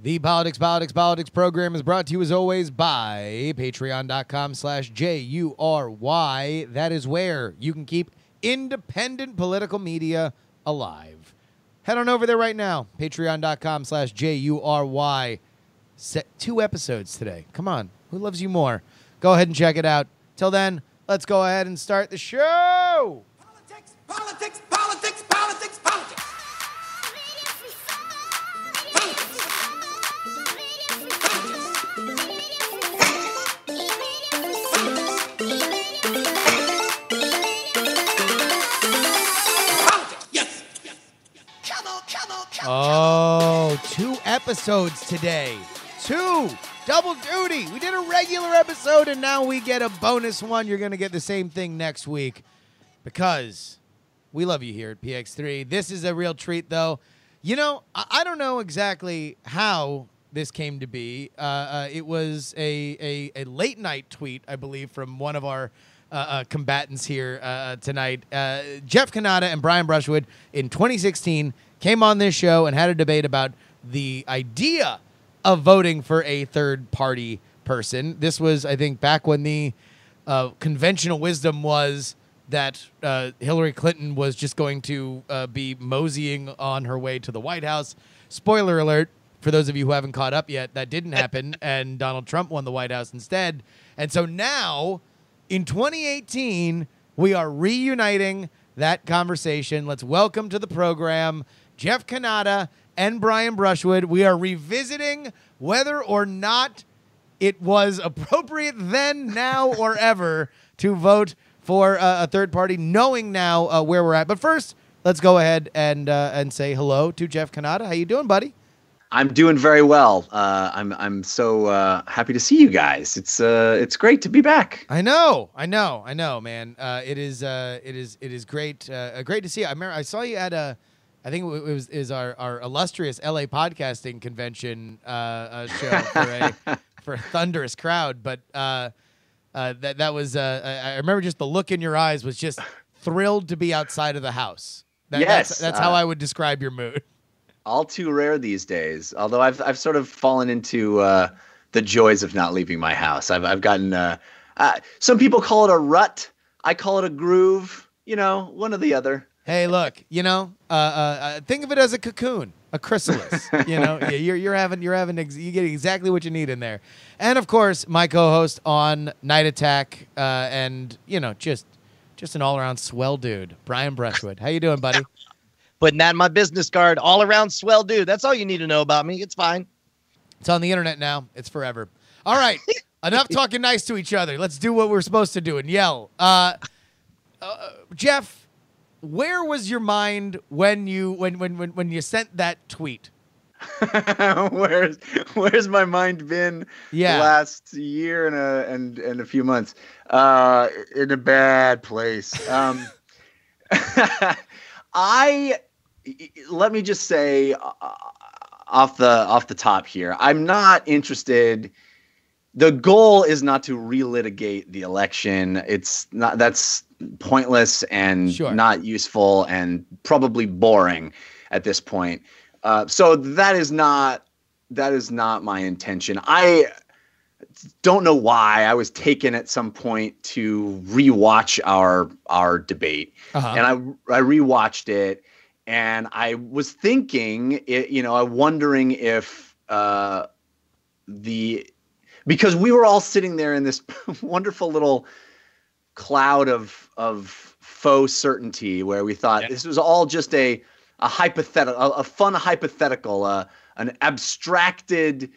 The Politics program is brought to you as always by patreon.com/JURY. That is where you can keep independent political media alive. Head on over there right now, patreon.com/JURY. Set 2 episodes today. Come on, who loves you more? Go ahead and check it out. Till then, let's go ahead and start the show. Politics, politics, politics, politics, politics. Oh, 2 episodes today. 2. Double duty. We did a regular episode, and now we get a bonus one. You're going to get the same thing next week because we love you here at PX3. This is a real treat, though. You know, I don't know exactly how this came to be. It was a late-night tweet, I believe, from one of our combatants here tonight. Jeff Cannata and Brian Brushwood in 2016 came on this show and had a debate about the idea of voting for a third-party person. This was, I think, back when the conventional wisdom was that Hillary Clinton was just going to be moseying on her way to the White House. Spoiler alert, for those of you who haven't caught up yet, that didn't happen, and Donald Trump won the White House instead. And so now, in 2018, we are reuniting that conversation. Let's welcome to the program Jeff Cannata and Brian Brushwood. We are revisiting whether or not it was appropriate then, now, or ever to vote for a third party, knowing now where we're at. But first, let's go ahead and say hello to Jeff Cannata. How you doing, buddy? I'm doing very well. I'm so happy to see you guys. It's great to be back. I know, man. It is great to see you. I remember I saw you at I think it was our illustrious LA podcasting convention show for a thunderous crowd. But that was I remember just the look in your eyes was just thrilled to be outside of the house. Yes, that's how I would describe your mood. All too rare these days. Although I've sort of fallen into the joys of not leaving my house. I've gotten some people call it a rut. I call it a groove. You know, one or the other. Hey, look, you know, think of it as a cocoon, a chrysalis. You know, you get exactly what you need in there. And of course, my co-host on Night Attack, and you know, just an all-around swell dude, Brian Brushwood. How you doing, buddy? Putting that in my business card, all-around swell dude. That's all you need to know about me. It's fine. It's on the internet now. It's forever. All right, enough talking nice to each other. Let's do what we're supposed to do and yell. Jeff, where was your mind when you sent that tweet? Where's my mind been the last year and a few months? In a bad place. Let me just say off the top here, I'm not interested. The goal is not to relitigate the election. That's pointless and not useful and probably boring at this point. So that is not my intention. I don't know why I was taken at some point to rewatch our debate, and I rewatched it, and I was thinking, I'm wondering if because we were all sitting there in this wonderful little cloud of faux certainty where we thought this was all just a hypothetical, a fun hypothetical, an abstracted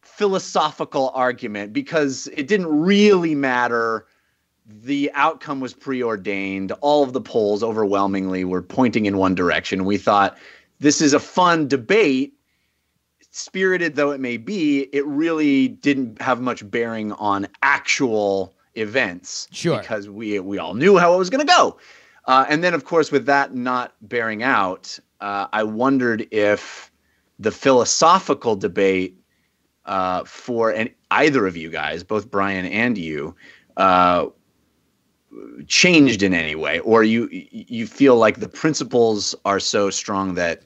philosophical argument, because it didn't really matter. The outcome was preordained. All of the polls overwhelmingly were pointing in one direction. We thought this is a fun debate. Spirited though it may be, it really didn't have much bearing on actual events. Sure. Because we all knew how it was going to go. And then, of course, with that not bearing out, I wondered if the philosophical debate for either of you guys, both Brian and you, changed in any way, or you feel like the principles are so strong that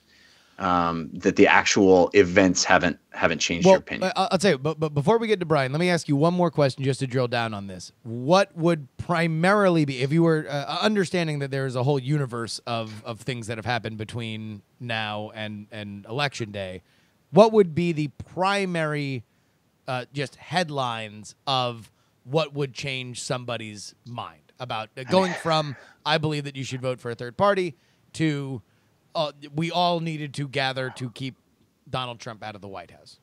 that the actual events haven't changed your opinion. I'll tell you, but before we get to Brian, let me ask you one more question just to drill down on this. What would primarily be, if you were understanding that there is a whole universe of things that have happened between now and Election Day, what would be the primary just headlines of what would change somebody's mind about going from, I believe that you should vote for a third party, to we all needed to gather to keep Donald Trump out of the White House?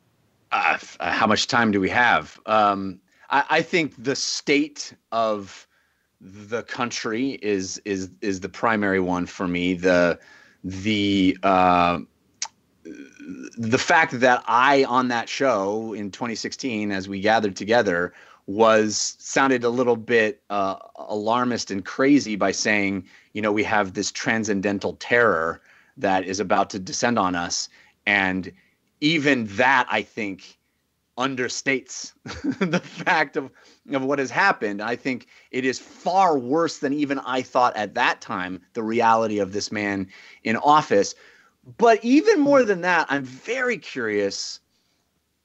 How much time do we have? I think the state of the country is the primary one for me. The fact that I, on that show in 2016, as we gathered together, sounded a little bit alarmist and crazy by saying, we have this transcendental terror that is about to descend on us. And even that, I think, understates the fact of what has happened. I think it is far worse than even I thought at that time, the reality of this man in office. But even more than that, I'm very curious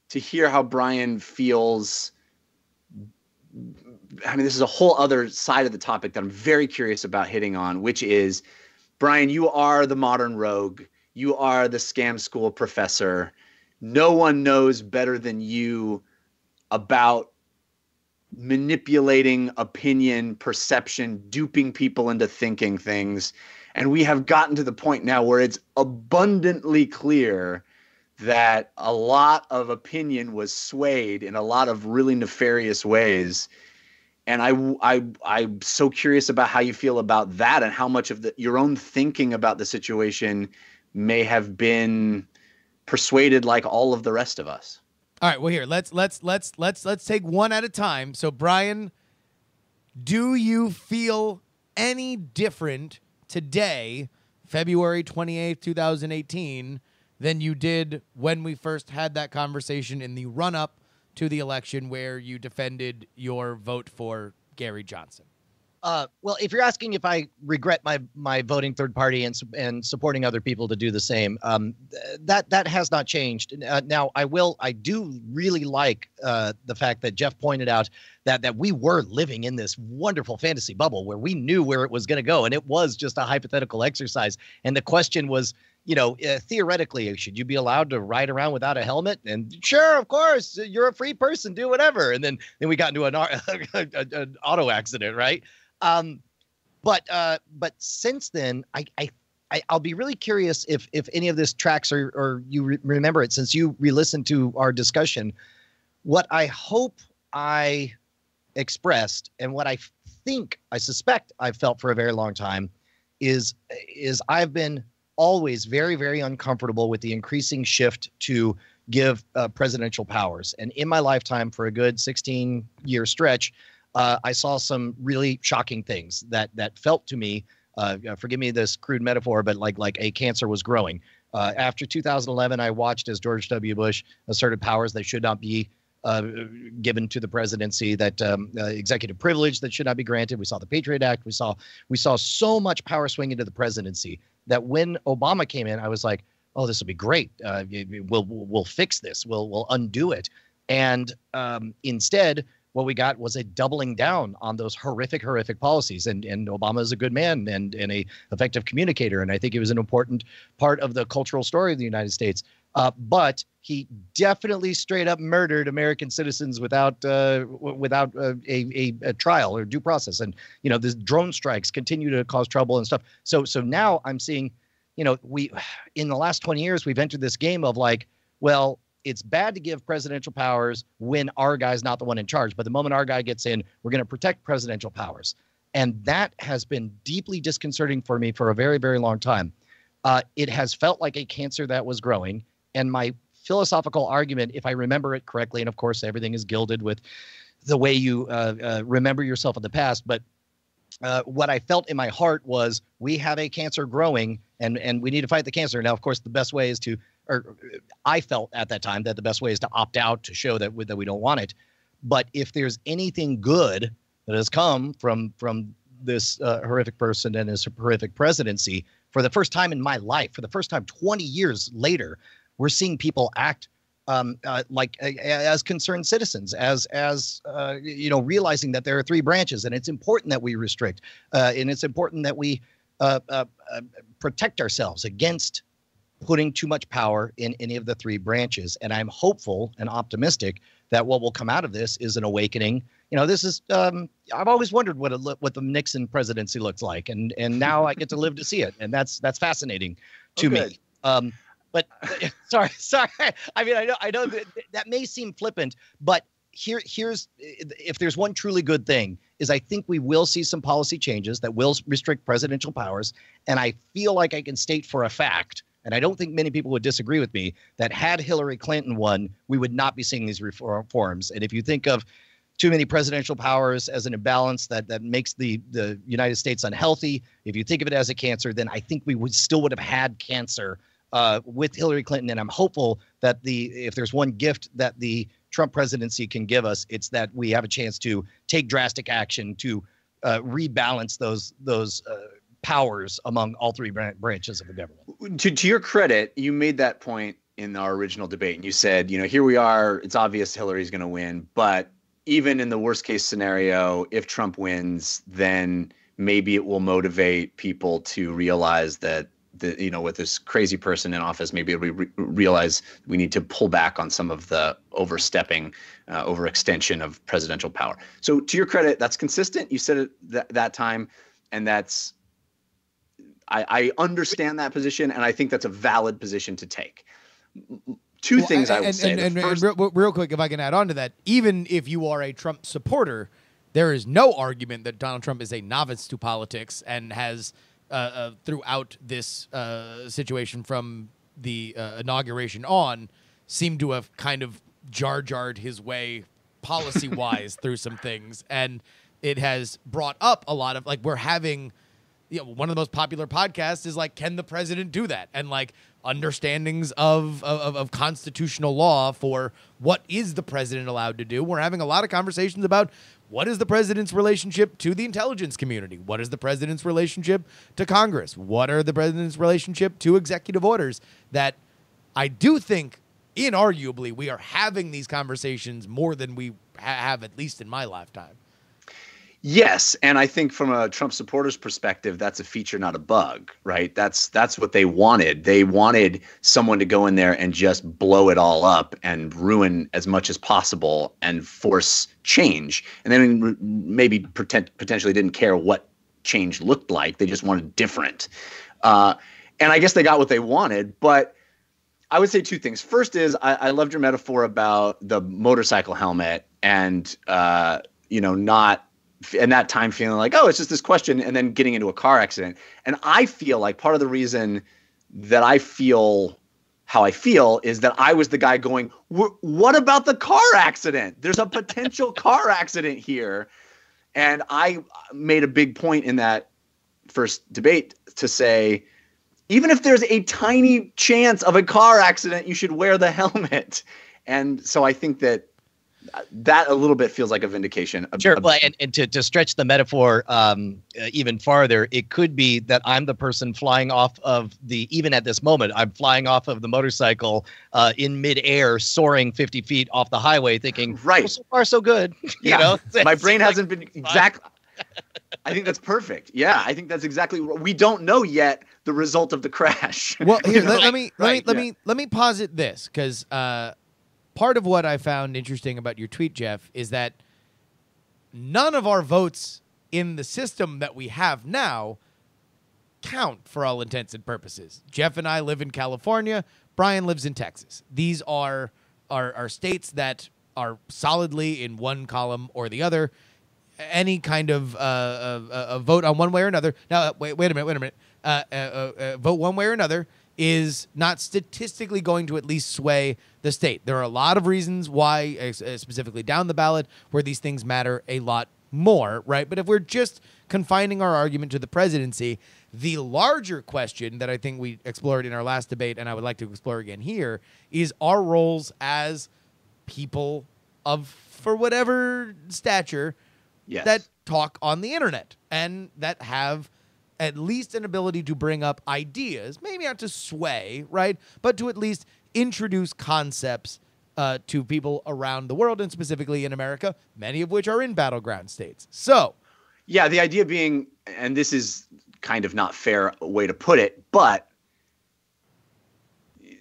to hear how Brian feels. I mean, this is a whole other side of the topic that I'm very curious about hitting on, which is, Brian, you are the modern rogue. You are the scam school professor. No one knows better than you about manipulating opinion, perception, duping people into thinking things. And we have gotten to the point now where it's abundantly clear that a lot of opinion was swayed in a lot of really nefarious ways. And I'm so curious about how you feel about that, and how much of your own thinking about the situation may have been persuaded like all of the rest of us. All right, well, here, let's take one at a time. So, Brian, do you feel any different today, February 28th, 2018, than you did when we first had that conversation in the run-up to the election where you defended your vote for Gary Johnson? Well, if you're asking if I regret my voting third party and supporting other people to do the same, that has not changed. Now, I do really like the fact that Jeff pointed out that we were living in this wonderful fantasy bubble where we knew where it was going to go, and it was just a hypothetical exercise. And the question was, theoretically, should you be allowed to ride around without a helmet? And sure, of course, you're a free person, do whatever. And then we got into an auto accident, right? But since then, I'll be really curious if any of this tracks or you remember it, since you re-listened to our discussion. What I hope I expressed, and what I suspect I've felt for a very long time, is I've been always very, very uncomfortable with the increasing shift to give presidential powers. And in my lifetime, for a good 16-year stretch, I saw some really shocking things that felt to me, forgive me this crude metaphor, but like a cancer was growing. After 2011, I watched as George W. Bush asserted powers that should not be given to the presidency, that executive privilege that should not be granted. We saw the Patriot Act. We saw so much power swing into the presidency that when Obama came in, I was like, oh, this will be great. We'll fix this. We'll undo it. And instead, what we got was a doubling down on those horrific policies. And Obama is a good man and a effective communicator. And I think he was an important part of the cultural story of the United States. But he definitely straight up murdered American citizens without a trial or due process. And, the drone strikes continue to cause trouble and stuff. So now I'm seeing, we in the last 20 years, we've entered this game of like, well, it's bad to give presidential powers when our guy's not the one in charge. But the moment our guy gets in, we're going to protect presidential powers. And that has been deeply disconcerting for me for a very, very long time. It has felt like a cancer that was growing. And my philosophical argument, if I remember it correctly, and of course everything is gilded with the way you remember yourself in the past, but what I felt in my heart was we have a cancer growing and we need to fight the cancer. Now, of course, the best way is to, or I felt at that time that the best way is to opt out, to show that we don't want it. But if there's anything good that has come from this horrific person and his horrific presidency, for the first time in my life, for the first time 20 years later, we're seeing people act as concerned citizens, as realizing that there are three branches, and it's important that we restrict, and it's important that we protect ourselves against putting too much power in any of the three branches. And I'm hopeful and optimistic that what will come out of this is an awakening. This is I've always wondered what the Nixon presidency looks like, and now I get to live to see it, and that's fascinating to me. But sorry. I mean, I know that may seem flippant, but here's if there's one truly good thing is I think we will see some policy changes that will restrict presidential powers, and I feel like I can state for a fact, and I don't think many people would disagree with me, that had Hillary Clinton won, we would not be seeing these reforms. And if you think of too many presidential powers as an imbalance that makes the United States unhealthy, if you think of it as a cancer, then I think we would have had cancer with Hillary Clinton. And I'm hopeful that if there's one gift that the Trump presidency can give us, it's that we have a chance to take drastic action to rebalance those powers among all three branches of the government. To your credit, you made that point in our original debate, and you said, here we are, it's obvious Hillary's going to win, but even in the worst case scenario, if Trump wins, then maybe it will motivate people to realize that with this crazy person in office, maybe we realize we need to pull back on some of the overextension of presidential power. So to your credit, that's consistent. You said it that time, and I understand that position, and I think that's a valid position to take. Two things I would say. Real quick, if I can add on to that, even if you are a Trump supporter, there is no argument that Donald Trump is a novice to politics and has throughout this situation from the inauguration on, seemed to have kind of jar-jarred his way policy-wise through some things. And it has brought up a lot of, we're having, one of the most popular podcasts is can the president do that? And understandings of constitutional law for what is the president allowed to do. We're having a lot of conversations about what is the president's relationship to the intelligence community? What is the president's relationship to Congress? What are the president's relationship to executive orders? That I do think, inarguably, we are having these conversations more than we have, at least in my lifetime. Yes, and I think from a Trump supporter's perspective, that's a feature, not a bug, right? That's what they wanted. They wanted someone to go in there and just blow it all up and ruin as much as possible and force change. And then maybe potentially didn't care what change looked like. They just wanted different. And I guess they got what they wanted. But I would say two things. First is I loved your metaphor about the motorcycle helmet and, not – and that time feeling like, oh, it's just this question, and then getting into a car accident. And I feel like part of the reason that I feel how I feel is that I was the guy going, what about the car accident? There's a potential car accident here. And I made a big point in that first debate to say, even if there's a tiny chance of a car accident, you should wear the helmet. And so I think that a little bit feels like a vindication. Sure. Well, and to stretch the metaphor even farther, it could be that I'm the person flying off of even at this moment, I'm flying off of the motorcycle in midair, soaring 50 feet off the highway thinking, right, well, so far so good. Yeah. My brain hasn't been exactly. I think that's perfect. Yeah, I think that's exactly what we don't know yet, the result of the crash. Well, here, let me posit this, because part of what I found interesting about your tweet, Jeff, is that none of our votes in the system that we have now count for all intents and purposes. Jeff and I live in California. Brian lives in Texas. These are states that are solidly in one column or the other. Any kind of a vote on one way or another. Now, wait a minute. Vote one way or another is not statistically going to at least sway the state. There are a lot of reasons why, specifically down the ballot, where these things matter a lot more, right? But if we're just confining our argument to the presidency, the larger question that I think we explored in our last debate, and I would like to explore again here, is our roles as people of, for whatever stature, yes, that talk on the internet and that have at least an ability to bring up ideas, maybe not to sway, right, but to at least introduce concepts to people around the world, and specifically in America, many of which are in battleground states. So, yeah, the idea being, and this is kind of not fair way to put it, but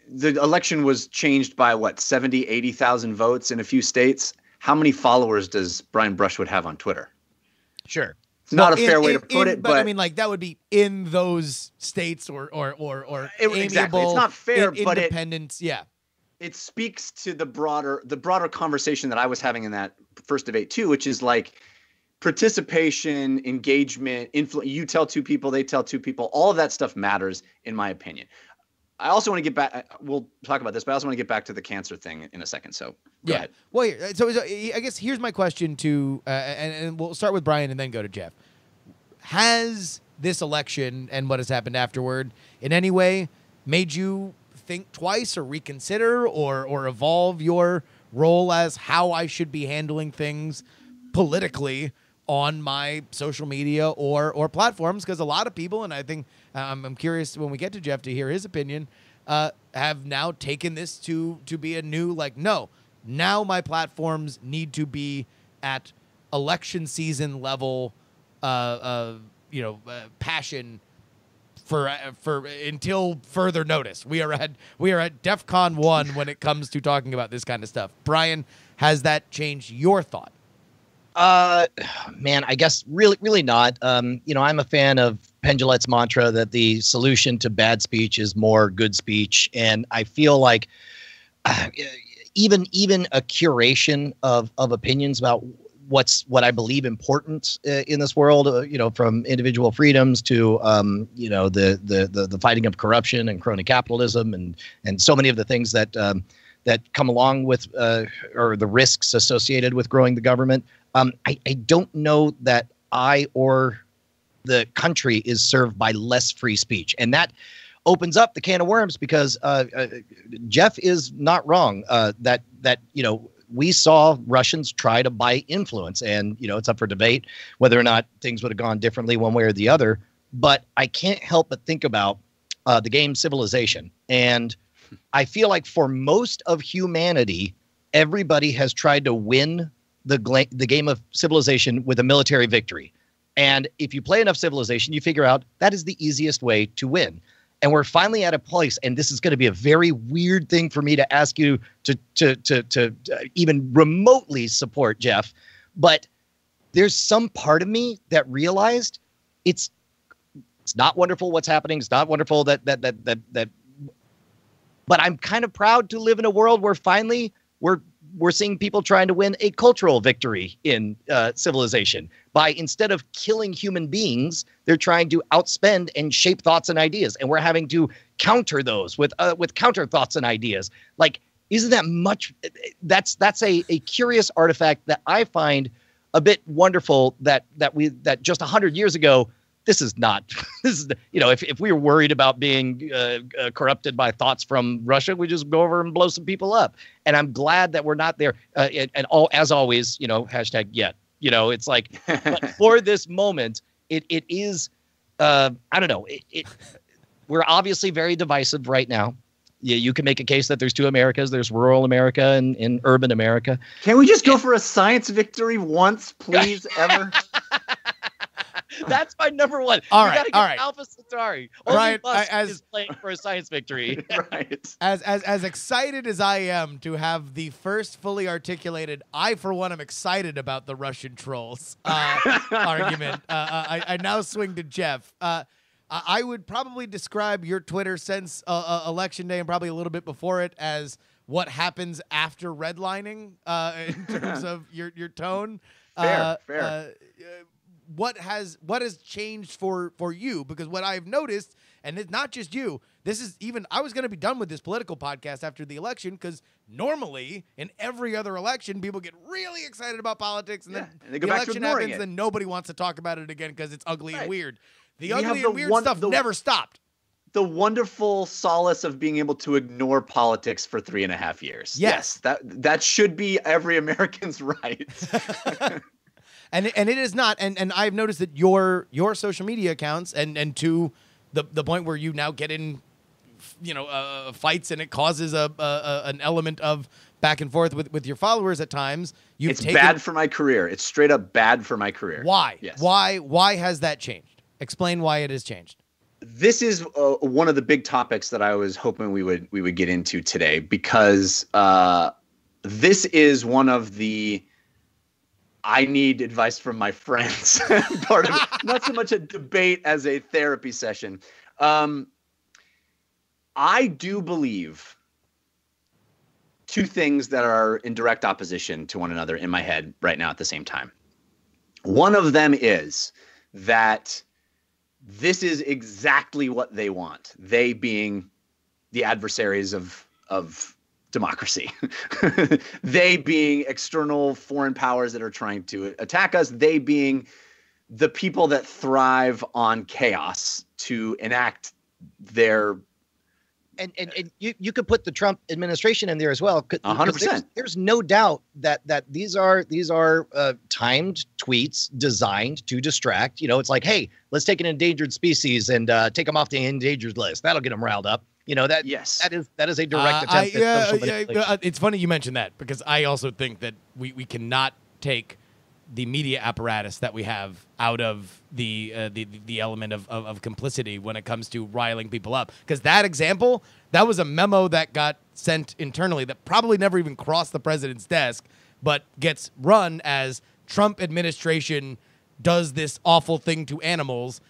the election was changed by what, 70, 80,000 votes in a few states. How many followers does Brian Brushwood have on Twitter? Sure. It's not a fair way to put it, but I mean, like, that would be in those states or exactly. It's not fair, but independence. Yeah. It speaks to the broader conversation that I was having in that first debate too, which is like participation, engagement, you tell two people, they tell two people, all of that stuff matters in my opinion. I also want to get back, we'll talk about this, but I also want to get back to the cancer thing in a second. So go ahead. Well, so I guess here's my question to, and we'll start with Brian and then go to Jeff. Has this election and what has happened afterward in any way made you think twice or reconsider or evolve your role as how I should be handling things politically on my social media or platforms? Because a lot of people, and I think I'm curious when we get to Jeff to hear his opinion, have now taken this to be a new, like, no, now my platforms need to be at election season level, passion for until further notice. We are at DEFCON 1 when it comes to talking about this kind of stuff. Brian, has that changed your thought? Man, I guess really not. I'm a fan of Pendulet's mantra that the solution to bad speech is more good speech. And I feel like even a curation of opinions about what I believe important in this world, from individual freedoms to, the fighting of corruption and crony capitalism and so many of the things that come along with or the risks associated with growing the government. I don't know that I or the country is served by less free speech. And that opens up the can of worms because Jeff is not wrong that we saw Russians try to buy influence, and, it's up for debate whether or not things would have gone differently one way or the other. But I can't help but think about the game Civilization. And I feel like for most of humanity, everybody has tried to win the game of Civilization with a military victory. And if you play enough Civilization, you figure out that is the easiest way to win. And we're finally at a place, and this is going to be a very weird thing for me to ask you to even remotely support, Jeff. But there's some part of me that realized it's not wonderful what's happening. It's not wonderful that. But I'm kind of proud to live in a world where finally we're seeing people trying to win a cultural victory in Civilization by, instead of killing human beings, they're trying to outspend and shape thoughts and ideas. And we're having to counter those with counter thoughts and ideas. Like, isn't that much? That's a curious artifact that I find a bit wonderful that just 100 years ago, this is if we were worried about being corrupted by thoughts from Russia, we just go over and blow some people up. And I'm glad that we're not there. As always, hashtag yet. It's like, but for this moment, it is. I don't know. We're obviously very divisive right now. You can make a case that there's two Americas. There's rural America and in urban America. Can we just go for a science victory once, please, ever? That's my number one. All right. Alpha Centauri. Only Musk is playing for a science victory. Right. As excited as I am to have the first fully articulated, I for one am excited about the Russian trolls argument. I now swing to Jeff. I would probably describe your Twitter since Election Day and probably a little bit before it as what happens after redlining in terms of your tone. Fair. What has changed for you? Because what I've noticed, and it's not just you, I was going to be done with this political podcast after the election, because normally in every other election, people get really excited about politics, and then and they go the back to election ignoring happens, it. then nobody wants to talk about it again because it's ugly and weird. The We have ugly the and weird one- stuff the- never stopped. The wonderful solace of being able to ignore politics for 3.5 years. Yes. That should be every American's right. And it is not. And I've noticed that your social media accounts and to the point where you now get in, fights, and it causes an element of back and forth with your followers at times. It's bad for my career. It's straight up bad for my career. Why? Yes. Why has that changed? Explain why it has changed. This is one of the big topics that I was hoping we would get into today, because this is one of the I need advice from my friends part of it. Not so much a debate as a therapy session. I do believe two things that are in direct opposition to one another in my head right now at the same time. One of them is that this is exactly what they want. They being the adversaries of democracy. They being external foreign powers that are trying to attack us. They being the people that thrive on chaos to enact their... And you could put the Trump administration in there as well. 100%. There's no doubt that these are timed tweets designed to distract. It's like, hey, let's take an endangered species and take them off the endangered list. That'll get them riled up. Yes. That is a direct attempt at social manipulation. It's funny you mentioned that, because I also think that we cannot take the media apparatus that we have out of the element of complicity when it comes to riling people up. Because that example, that was a memo that got sent internally that probably never even crossed the president's desk, but gets run as Trump administration does this awful thing to animals.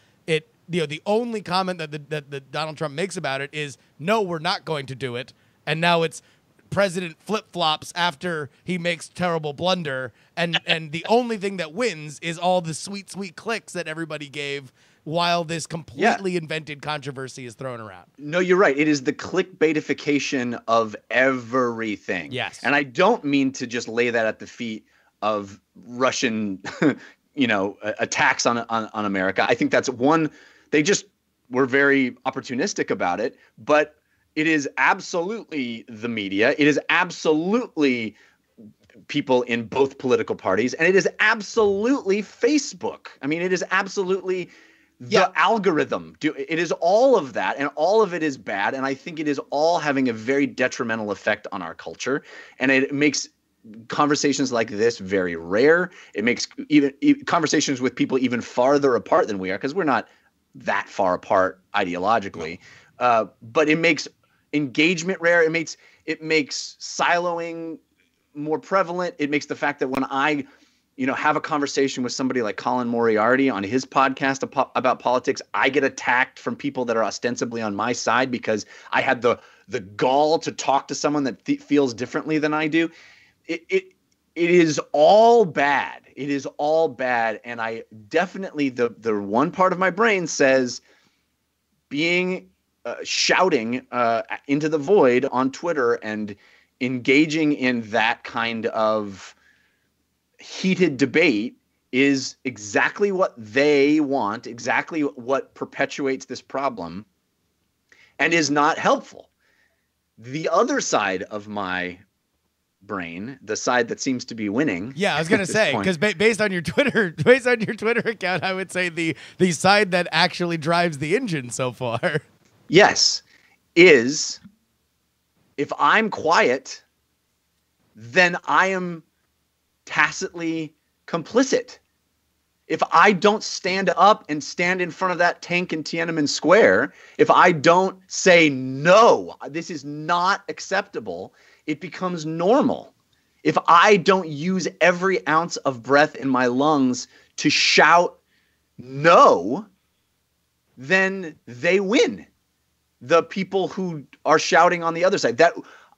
The only comment that Donald Trump makes about it is, no, we're not going to do it. And now it's president flip-flops after he makes terrible blunder, and the only thing that wins is all the sweet clicks that everybody gave while this completely invented controversy is thrown around. No, you're right. It is the clickbaitification of everything. Yes. And I don't mean to just lay that at the feet of Russian attacks on America. I think that's one. They just were very opportunistic about it, but it is absolutely the media. It is absolutely people in both political parties, and it is absolutely Facebook. I mean, it is absolutely the algorithm. It is all of that, and all of it is bad, and I think it is all having a very detrimental effect on our culture, and it makes conversations like this very rare. It makes even conversations with people even farther apart than we are, because we're not that far apart ideologically, but it makes engagement rare. It makes siloing more prevalent. It makes the fact that when I, have a conversation with somebody like Colin Moriarty on his podcast about politics, I get attacked from people that are ostensibly on my side because I had the gall to talk to someone that feels differently than I do. It is all bad. It is all bad. And I definitely, the one part of my brain says shouting into the void on Twitter and engaging in that kind of heated debate is exactly what they want, exactly what perpetuates this problem, and is not helpful. The other side of my brain, the side that seems to be winning. Yeah, I was gonna say, because based on your Twitter account, I would say the side that actually drives the engine so far. Yes, is if I'm quiet, then I am tacitly complicit. If I don't stand up and stand in front of that tank in Tiananmen Square, if I don't say, no, this is not acceptable, it becomes normal. If I don't use every ounce of breath in my lungs to shout no, then they win. The people who are shouting on the other side. That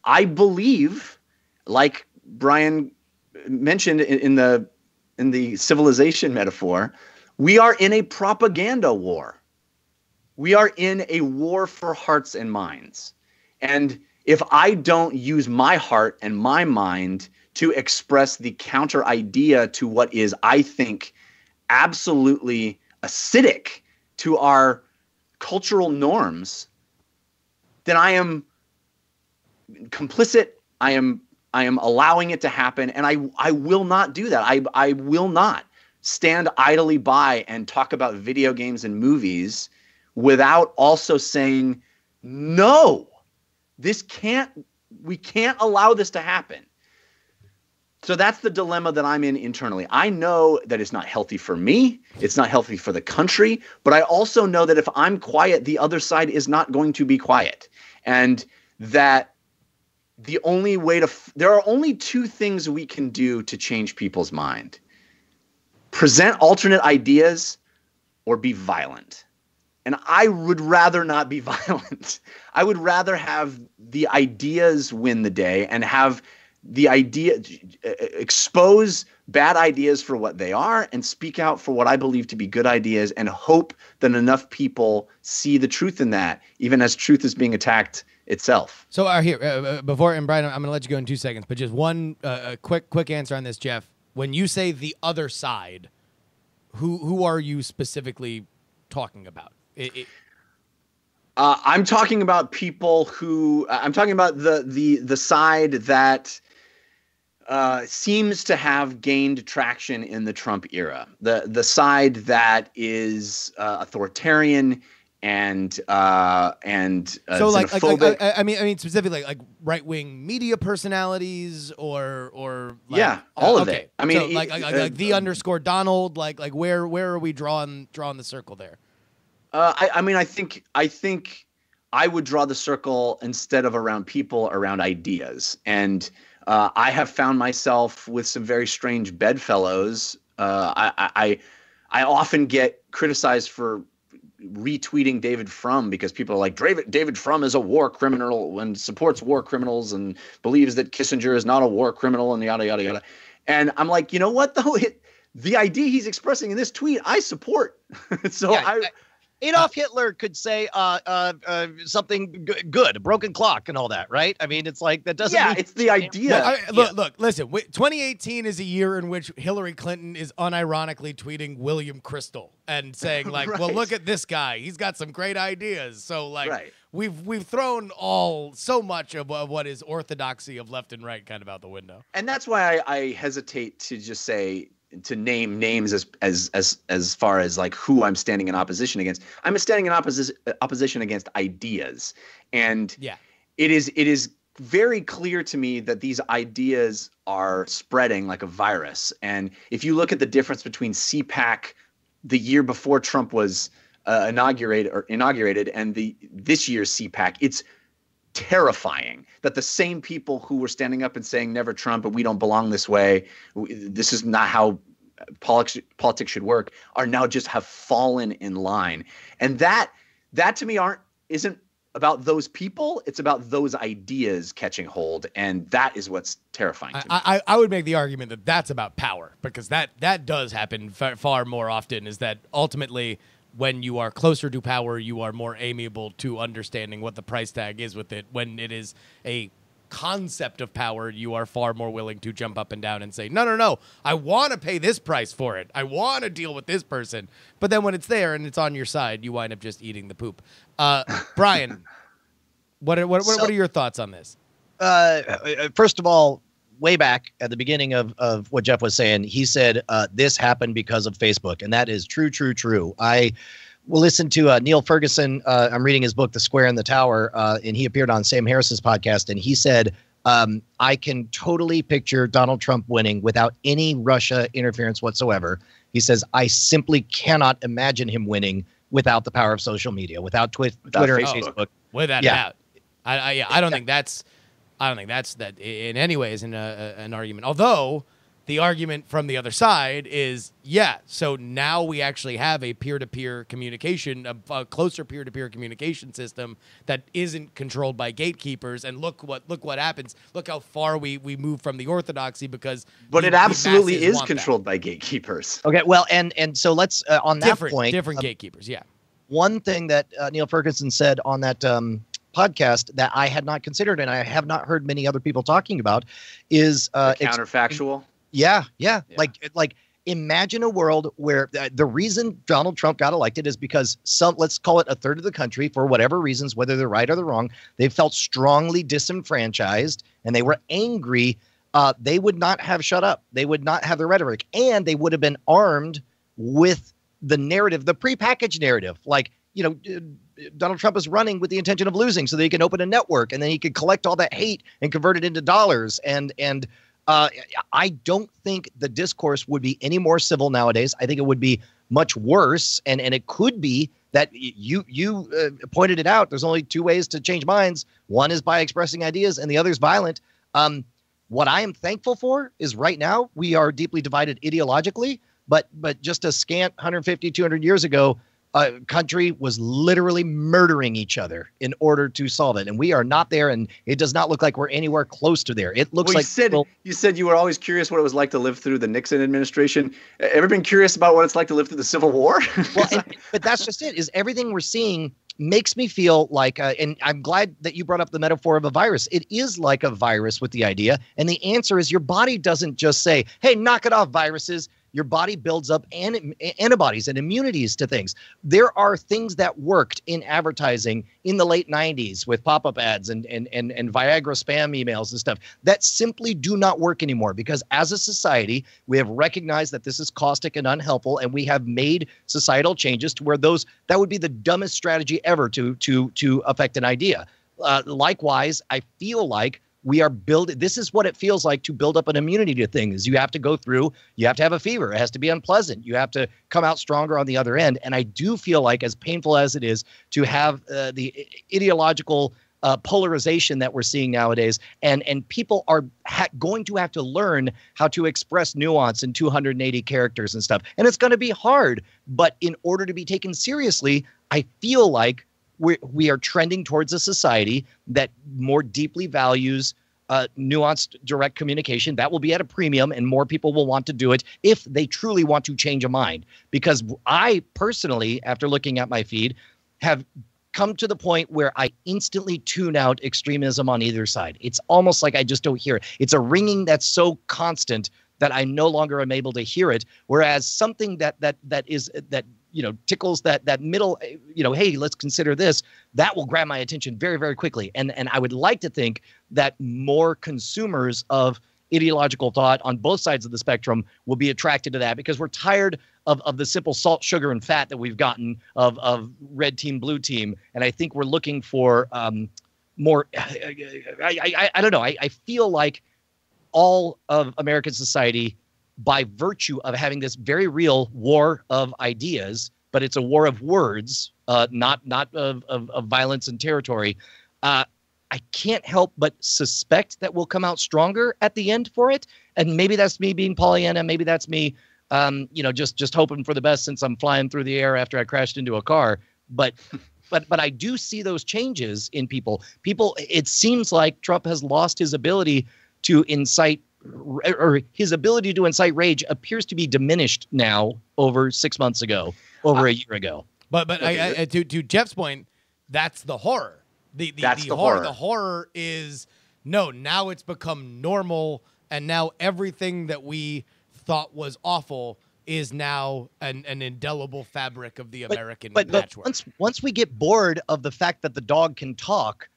I believe, like Brian mentioned in the civilization metaphor, we are in a propaganda war. We are in a war for hearts and minds. And if I don't use my heart and my mind to express the counter idea to what is, I think, absolutely acidic to our cultural norms, then I am complicit. I am allowing it to happen, and I will not do that. I will not stand idly by and talk about video games and movies without also saying, no, we can't allow this to happen. So that's the dilemma that I'm in internally. I know that it's not healthy for me. It's not healthy for the country. But I also know that if I'm quiet, the other side is not going to be quiet. And that the only way there are only two things we can do to change people's mind: present alternate ideas or be violent. And I would rather not be violent. I would rather have the ideas win the day and have the idea expose bad ideas for what they are and speak out for what I believe to be good ideas, and hope that enough people see the truth in that, even as truth is being attacked itself. So here, before, and Brian, I'm going to let you go in 2 seconds, but just one quick answer on this, Jeff. When you say the other side, who are you specifically talking about? I'm talking about people who I'm talking about the side that seems to have gained traction in the Trump era. The side that is authoritarian and so xenophobic. I mean specifically like right-wing media personalities or all of it. I mean, so like the _Donald, like where are we drawing the circle there? I think I would draw the circle, instead of around people, around ideas. And I have found myself with some very strange bedfellows. I often get criticized for retweeting David Frum because people are like, David Frum is a war criminal and supports war criminals and believes that Kissinger is not a war criminal and yada, yada, yada. And I'm like, you know what, though? The idea he's expressing in this tweet, I support. So yeah, Adolf Hitler could say something good, a broken clock and all that, right? I mean, it's like, that doesn't mean it's the idea. Look, listen, 2018 is a year in which Hillary Clinton is unironically tweeting William Crystal and saying like, right. well, look at this guy. He's got some great ideas. So like right. we've thrown so much of what is orthodoxy of left and right kind of out the window. And that's why I hesitate to just say, to name names as far as like who I'm standing in opposition against. I'm standing in opposition against ideas. And it is very clear to me that these ideas are spreading like a virus. And if you look at the difference between CPAC the year before Trump was inaugurated and this year's CPAC, it's terrifying that the same people who were standing up and saying never Trump and we don't belong this way, this is not how politics should work, are now just have fallen in line. And that to me isn't about those people, it's about those ideas catching hold, and that is what's terrifying to me. I would make the argument that that's about power, because that does happen far more often, is that ultimately when you are closer to power, you are more amiable to understanding what the price tag is with it. When it is a concept of power, you are far more willing to jump up and down and say, no, I want to pay this price for it. I want to deal with this person. But then when it's there and it's on your side, you wind up just eating the poop. Brian, what are your thoughts on this? First of all, way back at the beginning of what Jeff was saying, he said this happened because of Facebook, and that is true. I will listen to Neil Ferguson. I'm reading his book, The Square and the Tower, and he appeared on Sam Harris's podcast, and he said, I can totally picture Donald Trump winning without any Russia interference whatsoever. He says, I simply cannot imagine him winning without the power of social media, without Twitter and Facebook. Without doubt. I don't think that's that in any way is an argument. Although the argument from the other side is, so now we actually have a peer-to-peer communication, a closer peer-to-peer communication system that isn't controlled by gatekeepers. And look what happens. Look how far we move from the orthodoxy, because but it absolutely is controlled by gatekeepers. Okay, well, and so let's on that point, different gatekeepers. Yeah. One thing that Neil Ferguson said on that podcast that I had not considered, and I have not heard many other people talking about, is counterfactual. Yeah. Like imagine a world where the reason Donald Trump got elected is because let's call it a third of the country, for whatever reasons, whether they're right or they're wrong, they felt strongly disenfranchised and they were angry they would not have shut up. They would not have the rhetoric, and they would have been armed with the narrative, the prepackaged narrative. Like, Donald Trump is running with the intention of losing so that he can open a network and then he could collect all that hate and convert it into dollars. And I don't think the discourse would be any more civil nowadays. I think it would be much worse. And it could be that you pointed it out. There's only two ways to change minds. One is by expressing ideas and the other is violent. What I am thankful for is right now we are deeply divided ideologically, but just a scant 150, 200 years ago, a country was literally murdering each other in order to solve it. And we are not there. And it does not look like we're anywhere close to there. It looks like you said you were always curious what it was like to live through the Nixon administration. Ever been curious about what it's like to live through the Civil War? Well, but that's just it, is everything we're seeing makes me feel like, and I'm glad that you brought up the metaphor of a virus. It is like a virus with the idea. And the answer is your body doesn't just say, hey, knock it off, viruses. Your body builds up antibodies and immunities to things. There are things that worked in advertising in the late 90s with pop-up ads and Viagra spam emails and stuff that simply do not work anymore, because as a society, we have recognized that this is caustic and unhelpful, and we have made societal changes to where that would be the dumbest strategy ever to affect an idea. Likewise, I feel like we are building. This is what it feels like to build up an immunity to things. You have to go through. You have to have a fever. It has to be unpleasant. You have to come out stronger on the other end. And I do feel like, as painful as it is to have the ideological polarization that we're seeing nowadays, and people are going to have to learn how to express nuance in 280 characters and stuff. And it's going to be hard. But in order to be taken seriously, I feel like we are trending towards a society that more deeply values nuanced, direct communication. That will be at a premium, and more people will want to do it if they truly want to change a mind. Because I personally, after looking at my feed, have come to the point where I instantly tune out extremism on either side. It's almost like I just don't hear it. It's a ringing that's so constant that I no longer am able to hear it. Whereas something that tickles that middle, hey, let's consider this, that will grab my attention very, very quickly. And I would like to think that more consumers of ideological thought on both sides of the spectrum will be attracted to that, because we're tired of the simple salt, sugar, and fat that we've gotten of red team, blue team. And I think we're looking for more, I don't know. I feel like all of American society, by virtue of having this very real war of ideas, but it's a war of words, not of violence and territory. I can't help but suspect that we'll come out stronger at the end for it. And maybe that's me being Pollyanna. Maybe that's me, just hoping for the best since I'm flying through the air after I crashed into a car. But I do see those changes in people. It seems like Trump has lost his ability to incite, or his ability to incite rage appears to be diminished now over 6 months ago, over a year ago. But okay. To Jeff's point, that's the horror. The horror. The horror is, now it's become normal, and now everything that we thought was awful is now an indelible fabric of the American patchwork. But once we get bored of the fact that the dog can talk,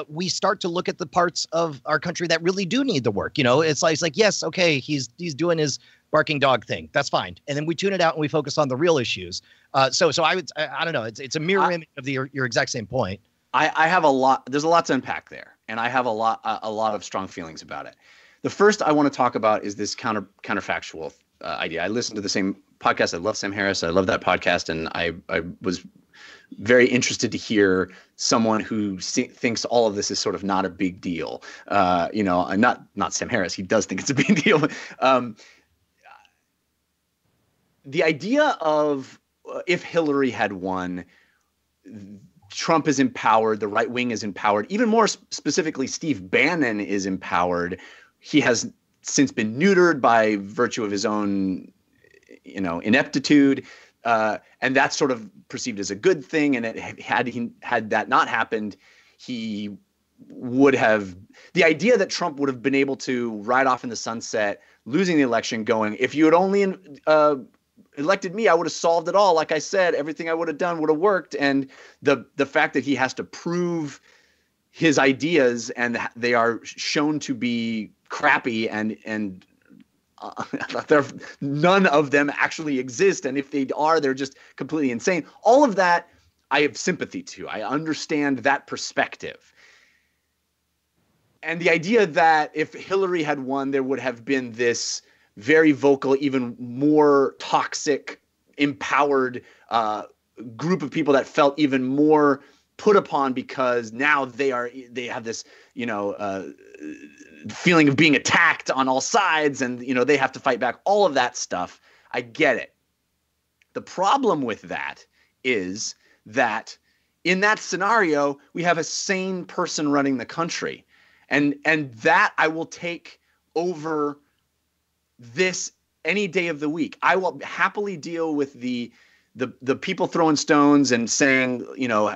we start to look at the parts of our country that really do need the work. It's like, yes, okay, he's doing his barking dog thing. That's fine. And then we tune it out and we focus on the real issues. So I don't know. It's a mirror image of your exact same point. I have a lot. There's a lot to unpack there, and I have a lot of strong feelings about it. The first I want to talk about is this counterfactual idea. I listened to the same podcast. I love Sam Harris. I love that podcast, and I was very interested to hear someone who thinks all of this is sort of not a big deal. Not Sam Harris. He does think it's a big deal. The idea of if Hillary had won, Trump is empowered, the right wing is empowered. Even more specifically, Steve Bannon is empowered. He has since been neutered by virtue of his own, ineptitude. And that's sort of perceived as a good thing. And had that not happened, he would have – the idea that Trump would have been able to ride off in the sunset, losing the election, going, if you had only elected me, I would have solved it all. Like I said, everything I would have done would have worked. And the fact that he has to prove his ideas and they are shown to be crappy and none of them actually exist. And if they are, they're just completely insane. All of that I have sympathy to. I understand that perspective. And the idea that if Hillary had won, there would have been this very vocal, even more toxic, empowered group of people that felt even more put upon because now they have this, feeling of being attacked on all sides and, they have to fight back. All of that stuff. I get it. The problem with that is that in that scenario, we have a sane person running the country. And that I will take over this any day of the week. I will happily deal with the people throwing stones and saying,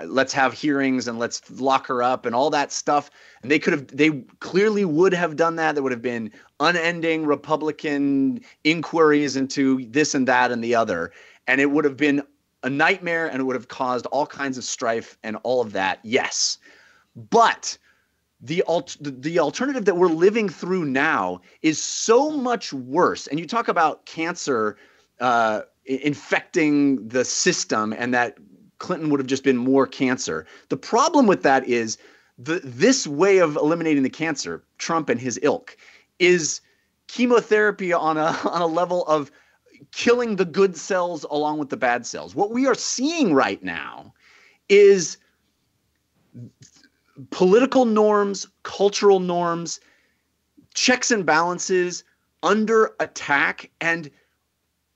let's have hearings and let's lock her up and all that stuff. And they clearly would have done that. There would have been unending Republican inquiries into this and that and the other. And it would have been a nightmare and it would have caused all kinds of strife and all of that. Yes. But the alternative that we're living through now is so much worse. And you talk about cancer infecting the system and that Clinton would have just been more cancer. The problem with that is this way of eliminating the cancer, Trump and his ilk, is chemotherapy on a level of killing the good cells along with the bad cells. What we are seeing right now is political norms, cultural norms, checks and balances under attack. And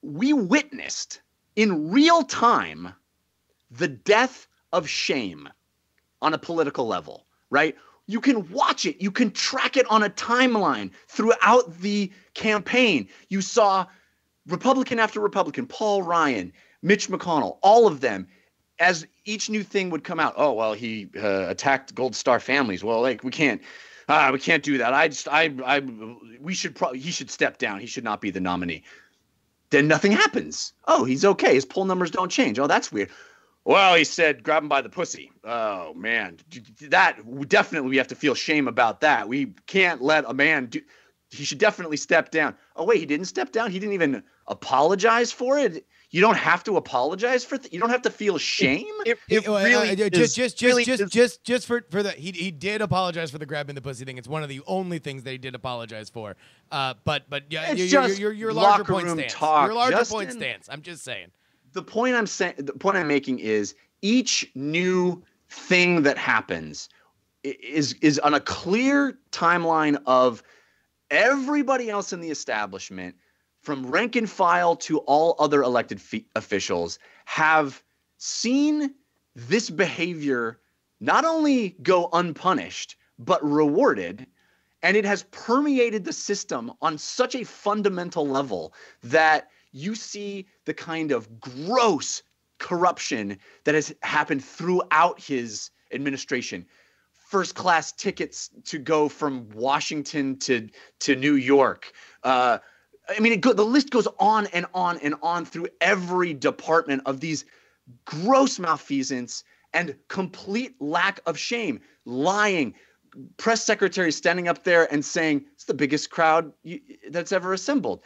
we witnessed in real time the death of shame on a political level, right? You can watch it. You can track it on a timeline throughout the campaign. You saw Republican after Republican, Paul Ryan, Mitch McConnell, all of them, as each new thing would come out. Oh, well, he attacked Gold Star families. Well, we can't do that. He should step down. He should not be the nominee. Then nothing happens. Oh, he's okay. His poll numbers don't change. Oh, that's weird. Well, he said, grab him by the pussy. Oh, man, that definitely we have to feel shame about that. We can't let a man do. He should definitely step down. Oh, wait, he didn't step down. He didn't even apologize for it. You don't have to apologize for you don't have to feel shame. Just for the he did apologize for the grabbing the pussy thing. It's one of the only things that he did apologize for. But yeah, your larger point stance. Your larger point stance. I'm just saying. The point I'm making is each new thing that happens is on a clear timeline of everybody else in the establishment, from rank and file to all other elected officials, have seen this behavior not only go unpunished, but rewarded. And it has permeated the system on such a fundamental level that you see the kind of gross corruption that has happened throughout his administration. First-class tickets to go from Washington to New York. The list goes on and on and on through every department of these gross malfeasance and complete lack of shame. Lying. Press secretaries standing up there and saying, it's the biggest crowd that's ever assembled.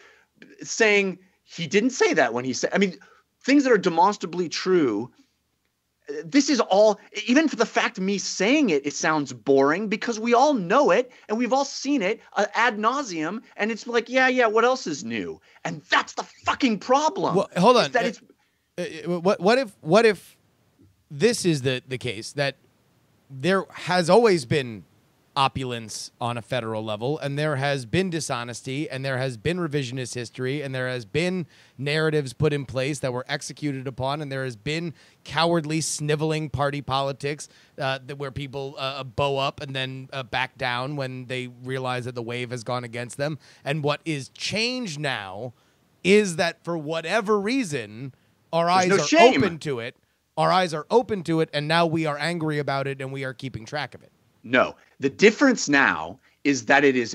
Saying he didn't say that when he said, things that are demonstrably true. This is all, even for the fact of me saying it, it sounds boring because we all know it and we've all seen it ad nauseum. And it's like, yeah, what else is new? And that's the fucking problem. Well, hold on. What if this is the case that there has always been opulence on a federal level, and there has been dishonesty, and there has been revisionist history, and there has been narratives put in place that were executed upon, and there has been cowardly, sniveling party politics where people bow up and then back down when they realize that the wave has gone against them. And what is changed now is that for whatever reason, our eyes are open to it. Our eyes are open to it, and now we are angry about it, and we are keeping track of it. No, the difference now is that it is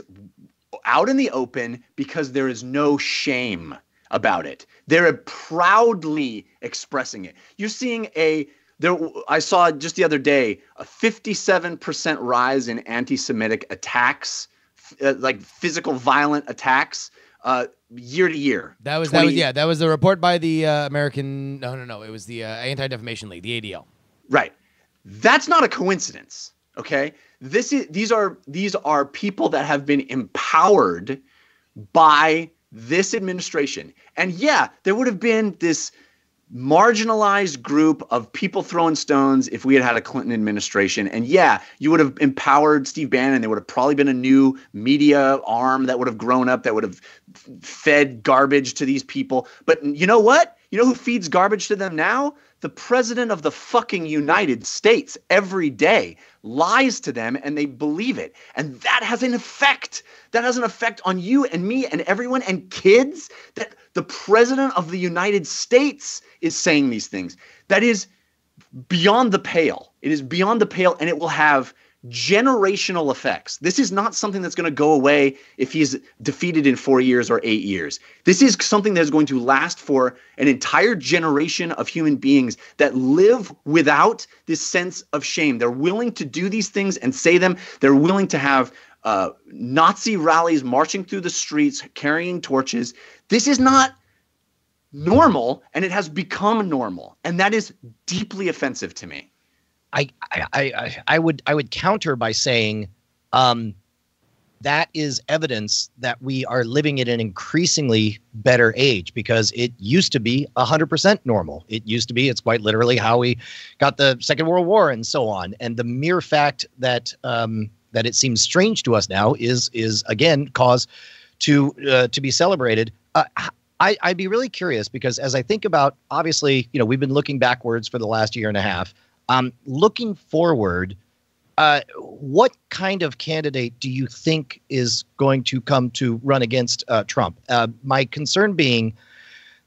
out in the open because there is no shame about it. They're proudly expressing it. You're seeing I saw just the other day, a 57% rise in anti-Semitic attacks like physical violent attacks year to year. That was the report by the American. No. It was the Anti-Defamation League, the ADL. Right. That's not a coincidence. Okay. These are people that have been empowered by this administration. And yeah, there would have been this marginalized group of people throwing stones if we had had a Clinton administration. And yeah, you would have empowered Steve Bannon. There would have probably been a new media arm that would have grown up that would have fed garbage to these people. But you know what? You know who feeds garbage to them now? The president of the fucking United States every day lies to them and they believe it. And that has an effect. That has an effect on you and me and everyone and kids, that the president of the United States is saying these things. That is beyond the pale. It is beyond the pale, and it will have generational effects. This is not something that's going to go away if he's defeated in 4 years or 8 years. This is something that's going to last for an entire generation of human beings that live without this sense of shame. They're willing to do these things and say them. They're willing to have Nazi rallies marching through the streets, carrying torches. This is not normal, and it has become normal, and that is deeply offensive to me. I would counter by saying that is evidence that we are living in an increasingly better age, because it used to be 100% normal. It used to be, it's quite literally how we got the Second World War and so on. And the mere fact that that it seems strange to us now is again cause to be celebrated. I'd be really curious, because as I think about, obviously, we've been looking backwards for the last year and a half. Looking forward, what kind of candidate do you think is going to come to run against Trump? My concern being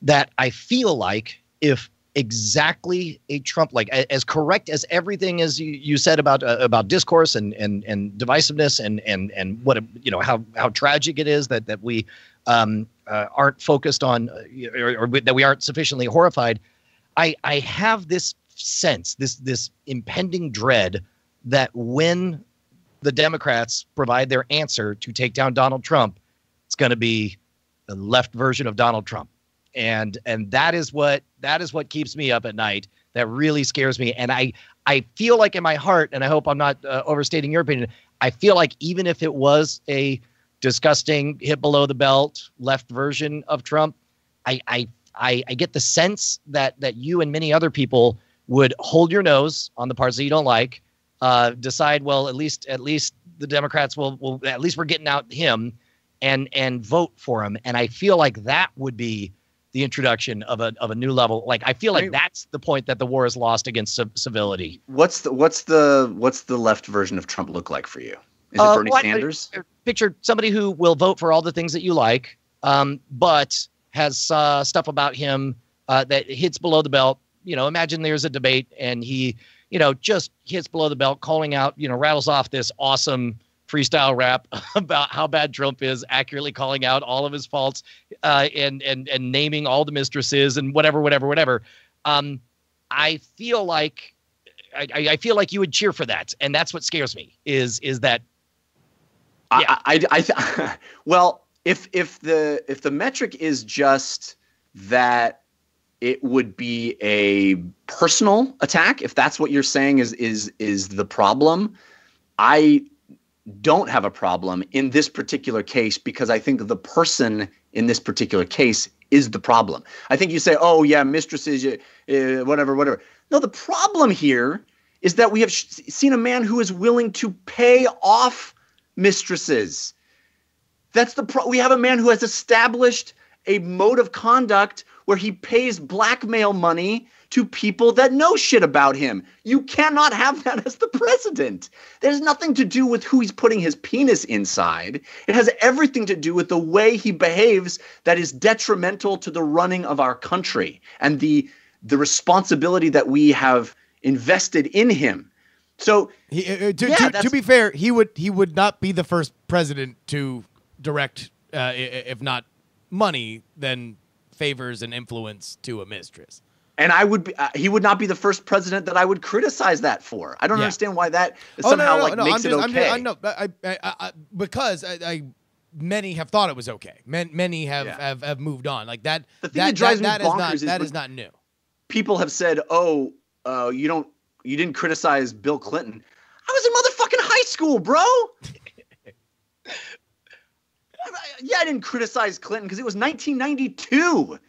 that I feel like if exactly a Trump, like as correct as everything as you said about discourse and divisiveness and what how tragic it is that we aren't focused on or that we aren't sufficiently horrified. I have this sense, this impending dread that when the Democrats provide their answer to take down Donald Trump, it's going to be the left version of Donald Trump. And that is what keeps me up at night. That really scares me. And I feel like in my heart, and I hope I'm not overstating your opinion, I feel like even if it was a disgusting hit below the belt left version of Trump, I get the sense that you and many other people would hold your nose on the parts that you don't like, decide, well, at least the Democrats will at least we're getting out him and vote for him. And I feel like that would be the introduction of a new level. Like, I feel like that's the point that the war is lost against civility. What's the left version of Trump look like for you? Is it Bernie Sanders? Picture somebody who will vote for all the things that you like, but has stuff about him that hits below the belt. Imagine there's a debate and he, just hits below the belt, calling out, rattles off this awesome freestyle rap about how bad Trump is, accurately calling out all of his faults, and naming all the mistresses and whatever. I feel like you would cheer for that, and that's what scares me. Is that? Yeah. Well, if the metric is just that it would be a personal attack, if that's what you're saying is the problem, I don't have a problem in this particular case, because I think the person in this particular case is the problem. I think you say, oh yeah, mistresses, whatever. No, the problem here is that we have seen a man who is willing to pay off mistresses. That's we have a man who has established a mode of conduct where he pays blackmail money to people that know shit about him. You cannot have that as the president. There's nothing to do with who he's putting his penis inside. It has everything to do with the way he behaves that is detrimental to the running of our country and the responsibility that we have invested in him. So to be fair, he would not be the first president to direct, if not money, then favors and influence to a mistress. And he would not be the first president that I would criticize that for. I don't understand why that somehow makes it okay. Because many have thought it was okay. Many have moved on. Like that. The thing that drives me bonkers that is not new. People have said, "Oh, you didn't criticize Bill Clinton." I was in motherfucking high school, bro. Yeah, I didn't criticize Clinton because it was 1992.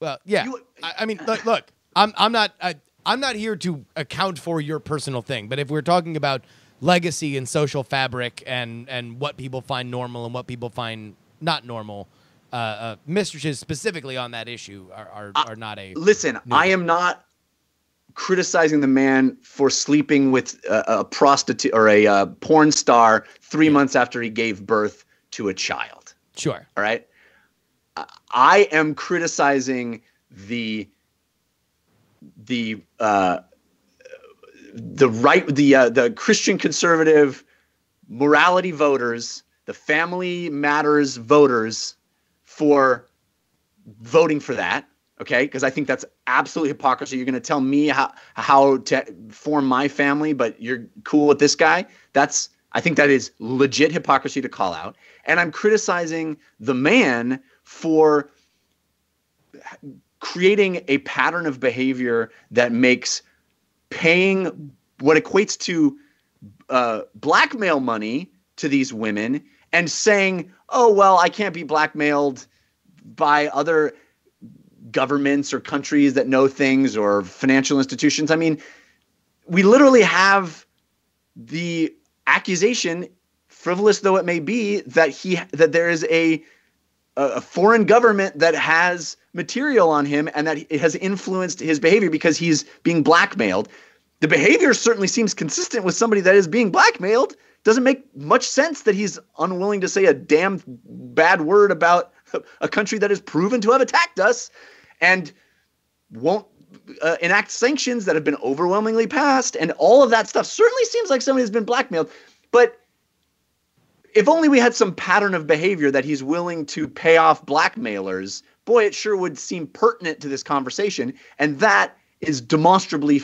Well, yeah. I mean, look. I'm not here to account for your personal thing, but if we're talking about legacy and social fabric and what people find normal and what people find not normal, mistresses specifically on that issue are not a. Listen, I am not criticizing the man for sleeping with a prostitute or a porn star 3 months after he gave birth to a child. Sure. All right. I am criticizing the Christian conservative morality voters, the Family Matters voters for voting for that. Okay, because I think that's absolutely hypocrisy. You're going to tell me how to form my family, but you're cool with this guy. I think that is legit hypocrisy to call out. And I'm criticizing the man for creating a pattern of behavior that makes paying what equates to blackmail money to these women and saying, oh, well, I can't be blackmailed by other governments or countries that know things or financial institutions. I mean, we literally have the accusation, frivolous though it may be, that there is a foreign government that has material on him and that it has influenced his behavior because he's being blackmailed. The behavior certainly seems consistent with somebody that is being blackmailed. Doesn't make much sense that he's unwilling to say a damn bad word about a country that is proven to have attacked us and won't enact sanctions that have been overwhelmingly passed, and all of that stuff certainly seems like somebody has been blackmailed. But if only we had some pattern of behavior that he's willing to pay off blackmailers, boy, it sure would seem pertinent to this conversation. And that is demonstrably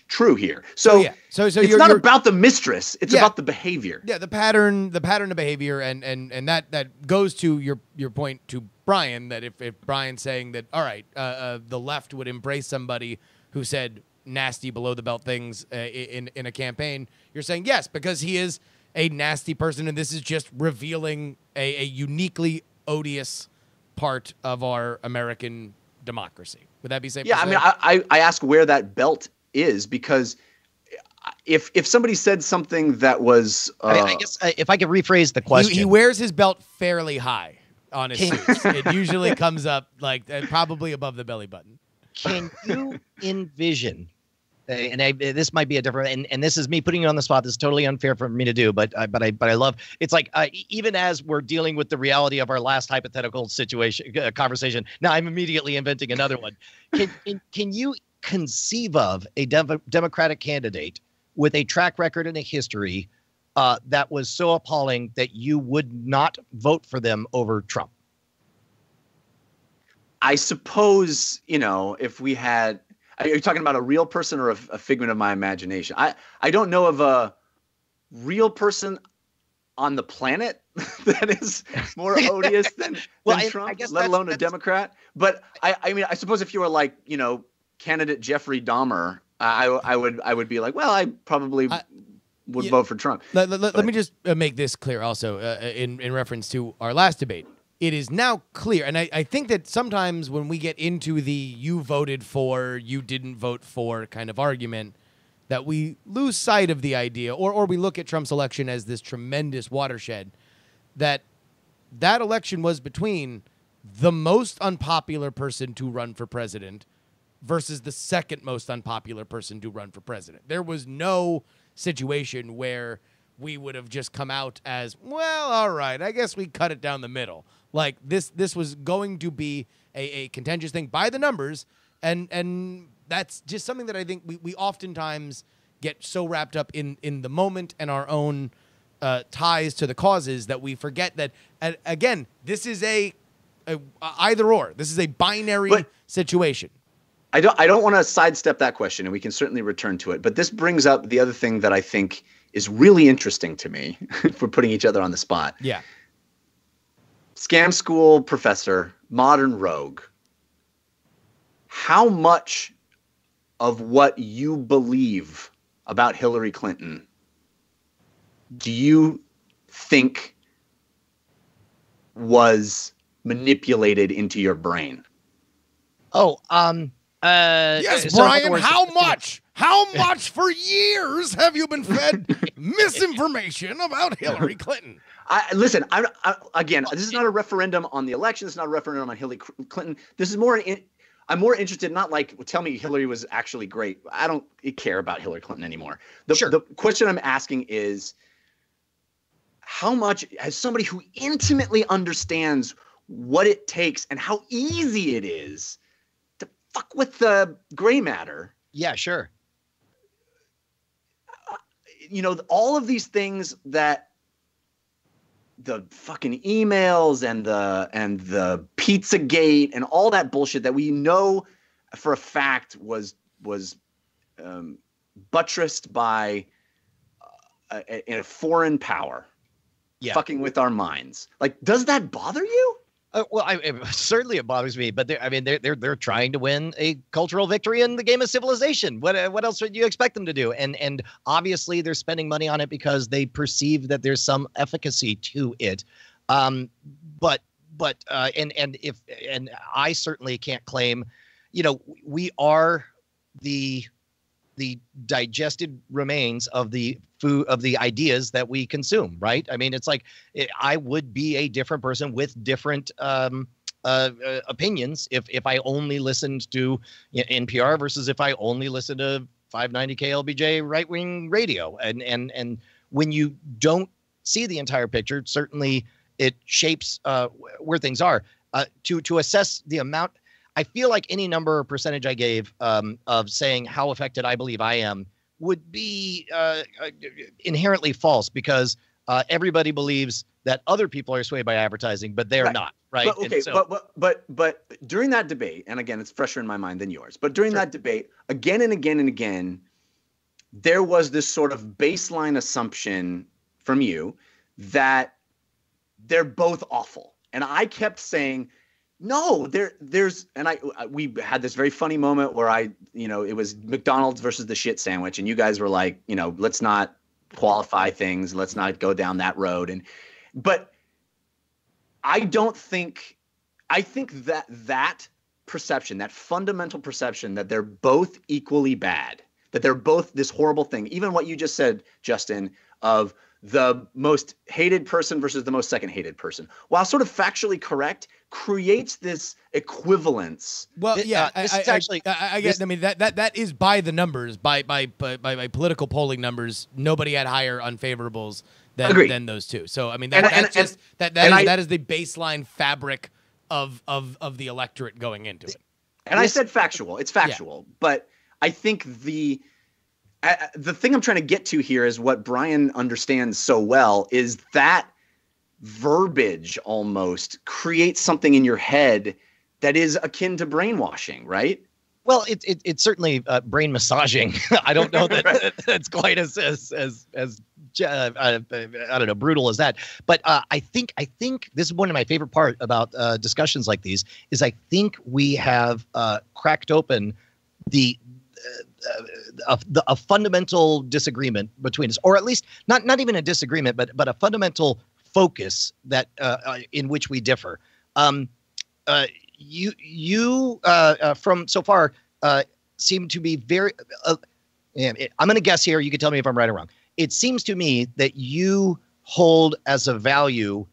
true here. So it's not about the mistress; it's about the behavior. Yeah, the pattern of behavior, and that goes to your point to Brian, that if Brian's saying that, all right, the left would embrace somebody who said nasty below the belt things in a campaign, you're saying yes, because he is a nasty person, and this is just revealing a uniquely odious part of our American democracy. Would that be safe? Yeah, I mean, I ask where that belt is, because if somebody said something that was, I guess if I could rephrase the question, he wears his belt fairly high on his suits. It usually comes up like probably above the belly button. Can you envision? This might be a different, and this is me putting you on the spot. This is totally unfair for me to do, but I love. It's like even as we're dealing with the reality of our last hypothetical conversation. Now I'm immediately inventing another one. Can you conceive of a Democratic candidate with a track record and a history that was so appalling that you would not vote for them over Trump? I suppose, if we had. Are you talking about a real person or a figment of my imagination? I don't know of a real person on the planet that is more odious than Trump, I guess let alone a Democrat. But I mean, I suppose if you were like, candidate Jeffrey Dahmer, I would be like, well, I probably would vote for Trump. Let me just make this clear also in reference to our last debate. It is now clear, and I think that sometimes when we get into the you voted for, you didn't vote for kind of argument, that we lose sight of the idea, or we look at Trump's election as this tremendous watershed, that election was between the most unpopular person to run for president versus the second most unpopular person to run for president. There was no situation where we would have just come out as, well, all right, I guess we cut it down the middle. Like this was going to be a contentious thing by the numbers, and that's just something that I think we oftentimes get so wrapped up in the moment and our own ties to the causes that we forget that, again, this is a either or. This is a binary situation. I don't want to sidestep that question, and we can certainly return to it. But this brings up the other thing that I think is really interesting to me if we're putting each other on the spot. Yeah. Scam school professor, modern rogue. How much of what you believe about Hillary Clinton do you think was manipulated into your brain? Yes, so Brian, how much? How much for years have you been fed misinformation about Hillary Clinton? Listen, again, this is not a referendum on the election. This is not a referendum on Hillary Clinton. This is more, I'm more interested, not like, tell me Hillary was actually great. I don't care about Hillary Clinton anymore. The question I'm asking is, how much, as somebody who intimately understands what it takes and how easy it is to fuck with the gray matter. Yeah, sure. All of these things that the fucking emails and the Pizzagate and all that bullshit that we know for a fact was buttressed by a foreign power fucking with our minds. Like, does that bother you? Well, certainly it bothers me, but they're trying to win a cultural victory in the game of civilization. What else would you expect them to do? And obviously they're spending money on it because they perceive that there's some efficacy to it. But I certainly can't claim, we are the digested remains of the food, of the ideas that we consume, right? I mean, it's like I would be a different person with different opinions if I only listened to NPR versus if I only listened to 590 KLBJ right-wing radio. And when you don't see the entire picture, certainly it shapes where things are. To assess the amount, I feel like any number or percentage I gave of saying how affected I believe I am would be inherently false, because everybody believes that other people are swayed by advertising, but they're not, right? But, okay, but during that debate, and again, it's fresher in my mind than yours, but during that debate, again and again and again, there was this sort of baseline assumption from you that they're both awful. And I kept saying, no, we had this very funny moment where it was McDonald's versus the shit sandwich, and you guys were like, let's not qualify things, let's not go down that road. But I think that perception, that fundamental perception that they're both equally bad, that they're both this horrible thing, even what you just said, Justin, of the most hated person versus the most second hated person, while sort of factually correct, creates this equivalence. Well, yeah, I guess. I mean, that is by the numbers, by political polling numbers. Nobody had higher unfavorables than those two. So I mean, that is the baseline fabric of the electorate going into it. And I said factual. It's factual, but I think the thing I'm trying to get to here is what Brian understands so well is that verbiage almost creates something in your head that is akin to brainwashing, right? Well, it's certainly brain massaging. I don't know that that's quite as I don't know, brutal as that. But I think this is one of my favorite part about discussions like these is I think we have cracked open a fundamental disagreement between us, or at least not even a disagreement, but a fundamental focus that in which we differ. You from so far seem to be very. I'm going to guess here. You can tell me if I'm right or wrong. It seems to me that you hold as a value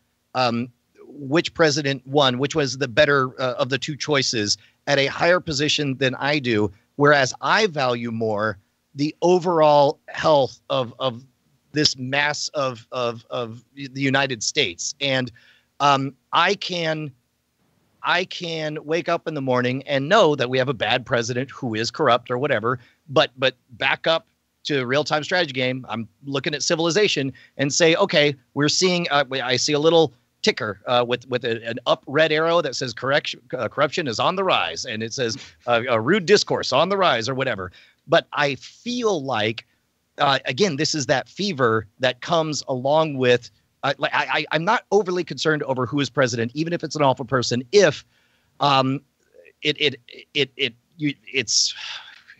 which president won, which was the better of the two choices, at a higher position than I do. Whereas I value more the overall health of this mass of the United States. And I can wake up in the morning and know that we have a bad president who is corrupt or whatever, but back up to a real-time strategy game. I'm looking at civilization and say, okay, we're seeing, I see a little ticker with an up red arrow that says corruption is on the rise, and it says a rude discourse on the rise or whatever. But I feel like, again, this is that fever that comes along with, I'm not overly concerned over who is president, even if it's an awful person, if it's,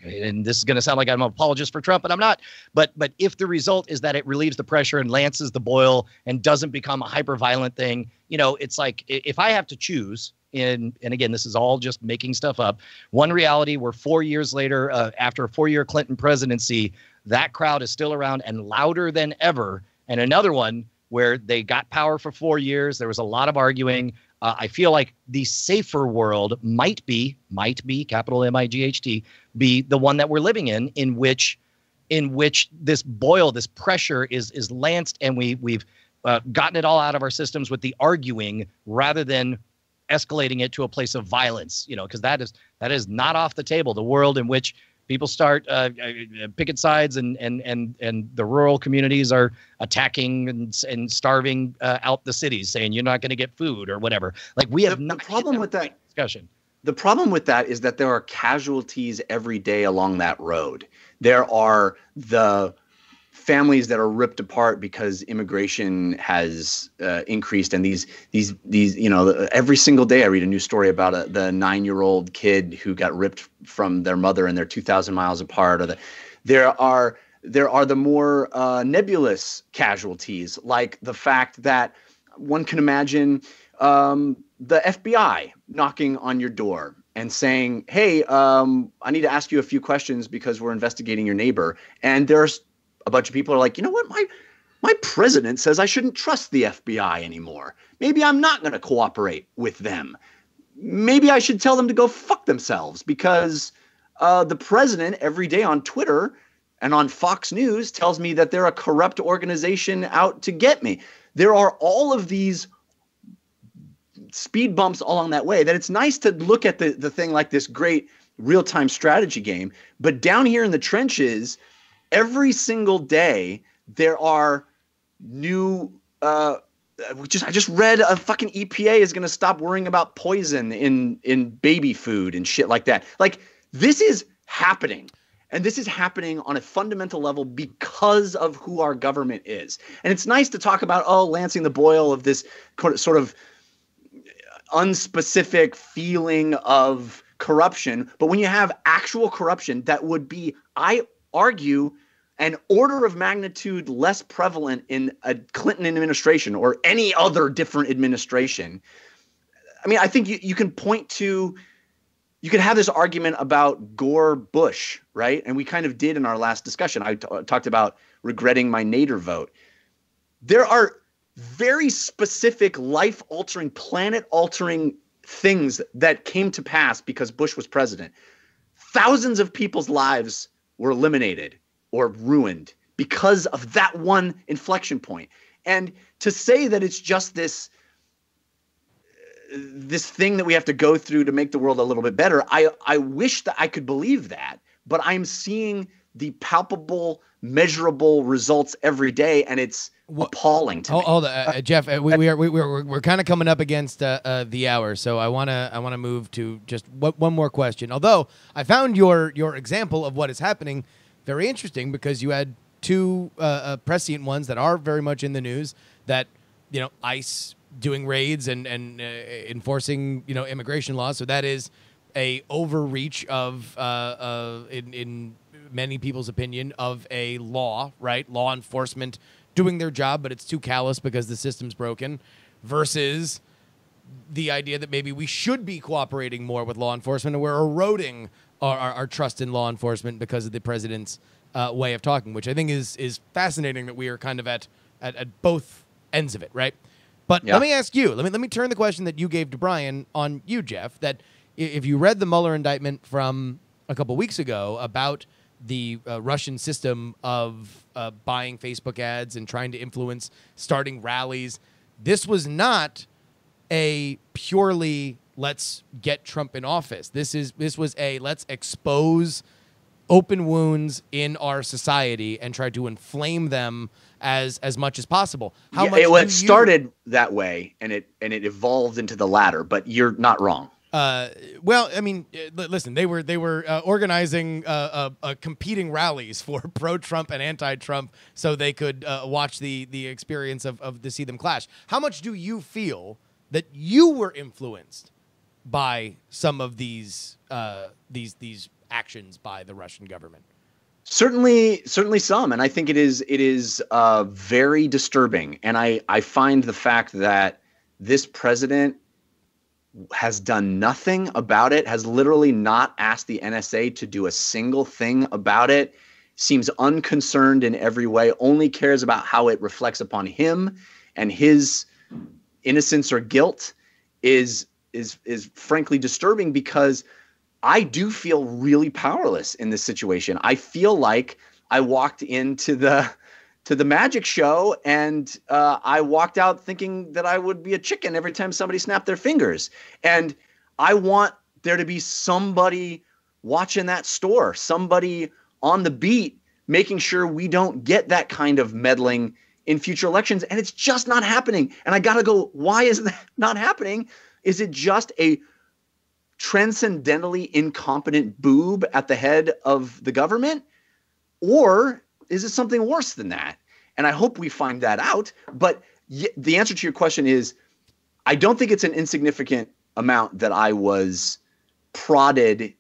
and this is going to sound like I'm an apologist for Trump, but I'm not. But if the result is that it relieves the pressure and lances the boil and doesn't become a hyper-violent thing, it's like, if I have to choose, and again, this is all just making stuff up, one reality where 4 years later, after a 4-year Clinton presidency, that crowd is still around and louder than ever, and another one where they got power for 4 years, there was a lot of arguing. I feel like the safer world might be, capital MIGHT, be the one that we're living in which this boil, this pressure is lanced, and we've gotten it all out of our systems with the arguing rather than escalating it to a place of violence, because that is not off the table. The world in which people start picking sides and the rural communities are attacking and starving out the cities, saying you're not going to get food or whatever. Like, we have not. The problem with that discussion. The problem with that is that there are casualties every day along that road. There are the families that are ripped apart because immigration has increased, and these every single day I read a new story about the 9-year-old kid who got ripped from their mother and they're 2,000 miles apart. There are the more nebulous casualties, like the fact that one can imagine the FBI knocking on your door and saying, hey, I need to ask you a few questions because we're investigating your neighbor. And there's a bunch of people are like, you know what, my president says I shouldn't trust the FBI anymore. Maybe I'm not going to cooperate with them. Maybe I should tell them to go fuck themselves, because the president every day on Twitter and on Fox News tells me that they're a corrupt organization out to get me. There are all of these speed bumps along that way that it's nice to look at the thing like this great real-time strategy game. But down here in the trenches, every single day there are new I just read a fucking EPA is going to stop worrying about poison in baby food and shit like that. Like, this is happening. And this is happening on a fundamental level because of who our government is. And it's nice to talk about, lancing the boil of this sort of unspecific feeling of corruption. But when you have actual corruption that would be, I argue, an order of magnitude less prevalent in a Clinton administration or any other different administration. I mean, I think you can point to, you could have this argument about Gore-Bush, right? And we kind of did in our last discussion. I talked about regretting my Nader vote. There are very specific life-altering, planet-altering things that came to pass because Bush was president. Thousands of people's lives were eliminated or ruined because of that one inflection point. And to say that it's just this thing that we have to go through to make the world a little bit better, I wish that I could believe that, but I'm seeing the palpable, measurable results every day, and it's appalling to me. Jeff, we're kind of coming up against the hour, so I wanna move to just one more question. Although I found your example of what is happening very interesting, because you had two prescient ones that are very much in the news, that ICE doing raids and enforcing immigration laws. So that is a overreach of in many people's opinion of a law, right? Law enforcement doing their job, but it's too callous because the system's broken, versus the idea that maybe we should be cooperating more with law enforcement, and we're eroding our trust in law enforcement because of the president's way of talking, which I think is fascinating, that we are kind of at both ends of it, right? But Let me ask you, let me turn the question that you gave to Brian on you, Jeff, that if you read the Mueller indictment from a couple weeks ago about the Russian system of buying Facebook ads and trying to influence starting rallies, this was not a purely let's get Trump in office. This was a let's expose open wounds in our society and try to inflame them as much as possible. How much it started that way, and it evolved into the latter. But you're not wrong. Well, I mean, listen, they were organizing competing rallies for pro-Trump and anti-Trump so they could watch the experience of to see them clash. How much do you feel that you were influenced by some of these actions by the Russian government? Certainly some, and I think it is very disturbing. And I find the fact that this president has done nothing about it, has literally not asked the NSA to do a single thing about it, seems unconcerned in every way, only cares about how it reflects upon him and his innocence or guilt is frankly disturbing, because I do feel really powerless in this situation. I feel like I walked into the magic show and I walked out thinking that I would be a chicken every time somebody snapped their fingers. And I want there to be somebody watching that store, somebody on the beat, making sure we don't get that kind of meddling in future elections. And it's just not happening. And I got to go, why is that not happening? Is it just a transcendentally incompetent boob at the head of the government? Or is it something worse than that? And I hope we find that out. But the answer to your question is, I don't think it's an insignificant amount that I was prodded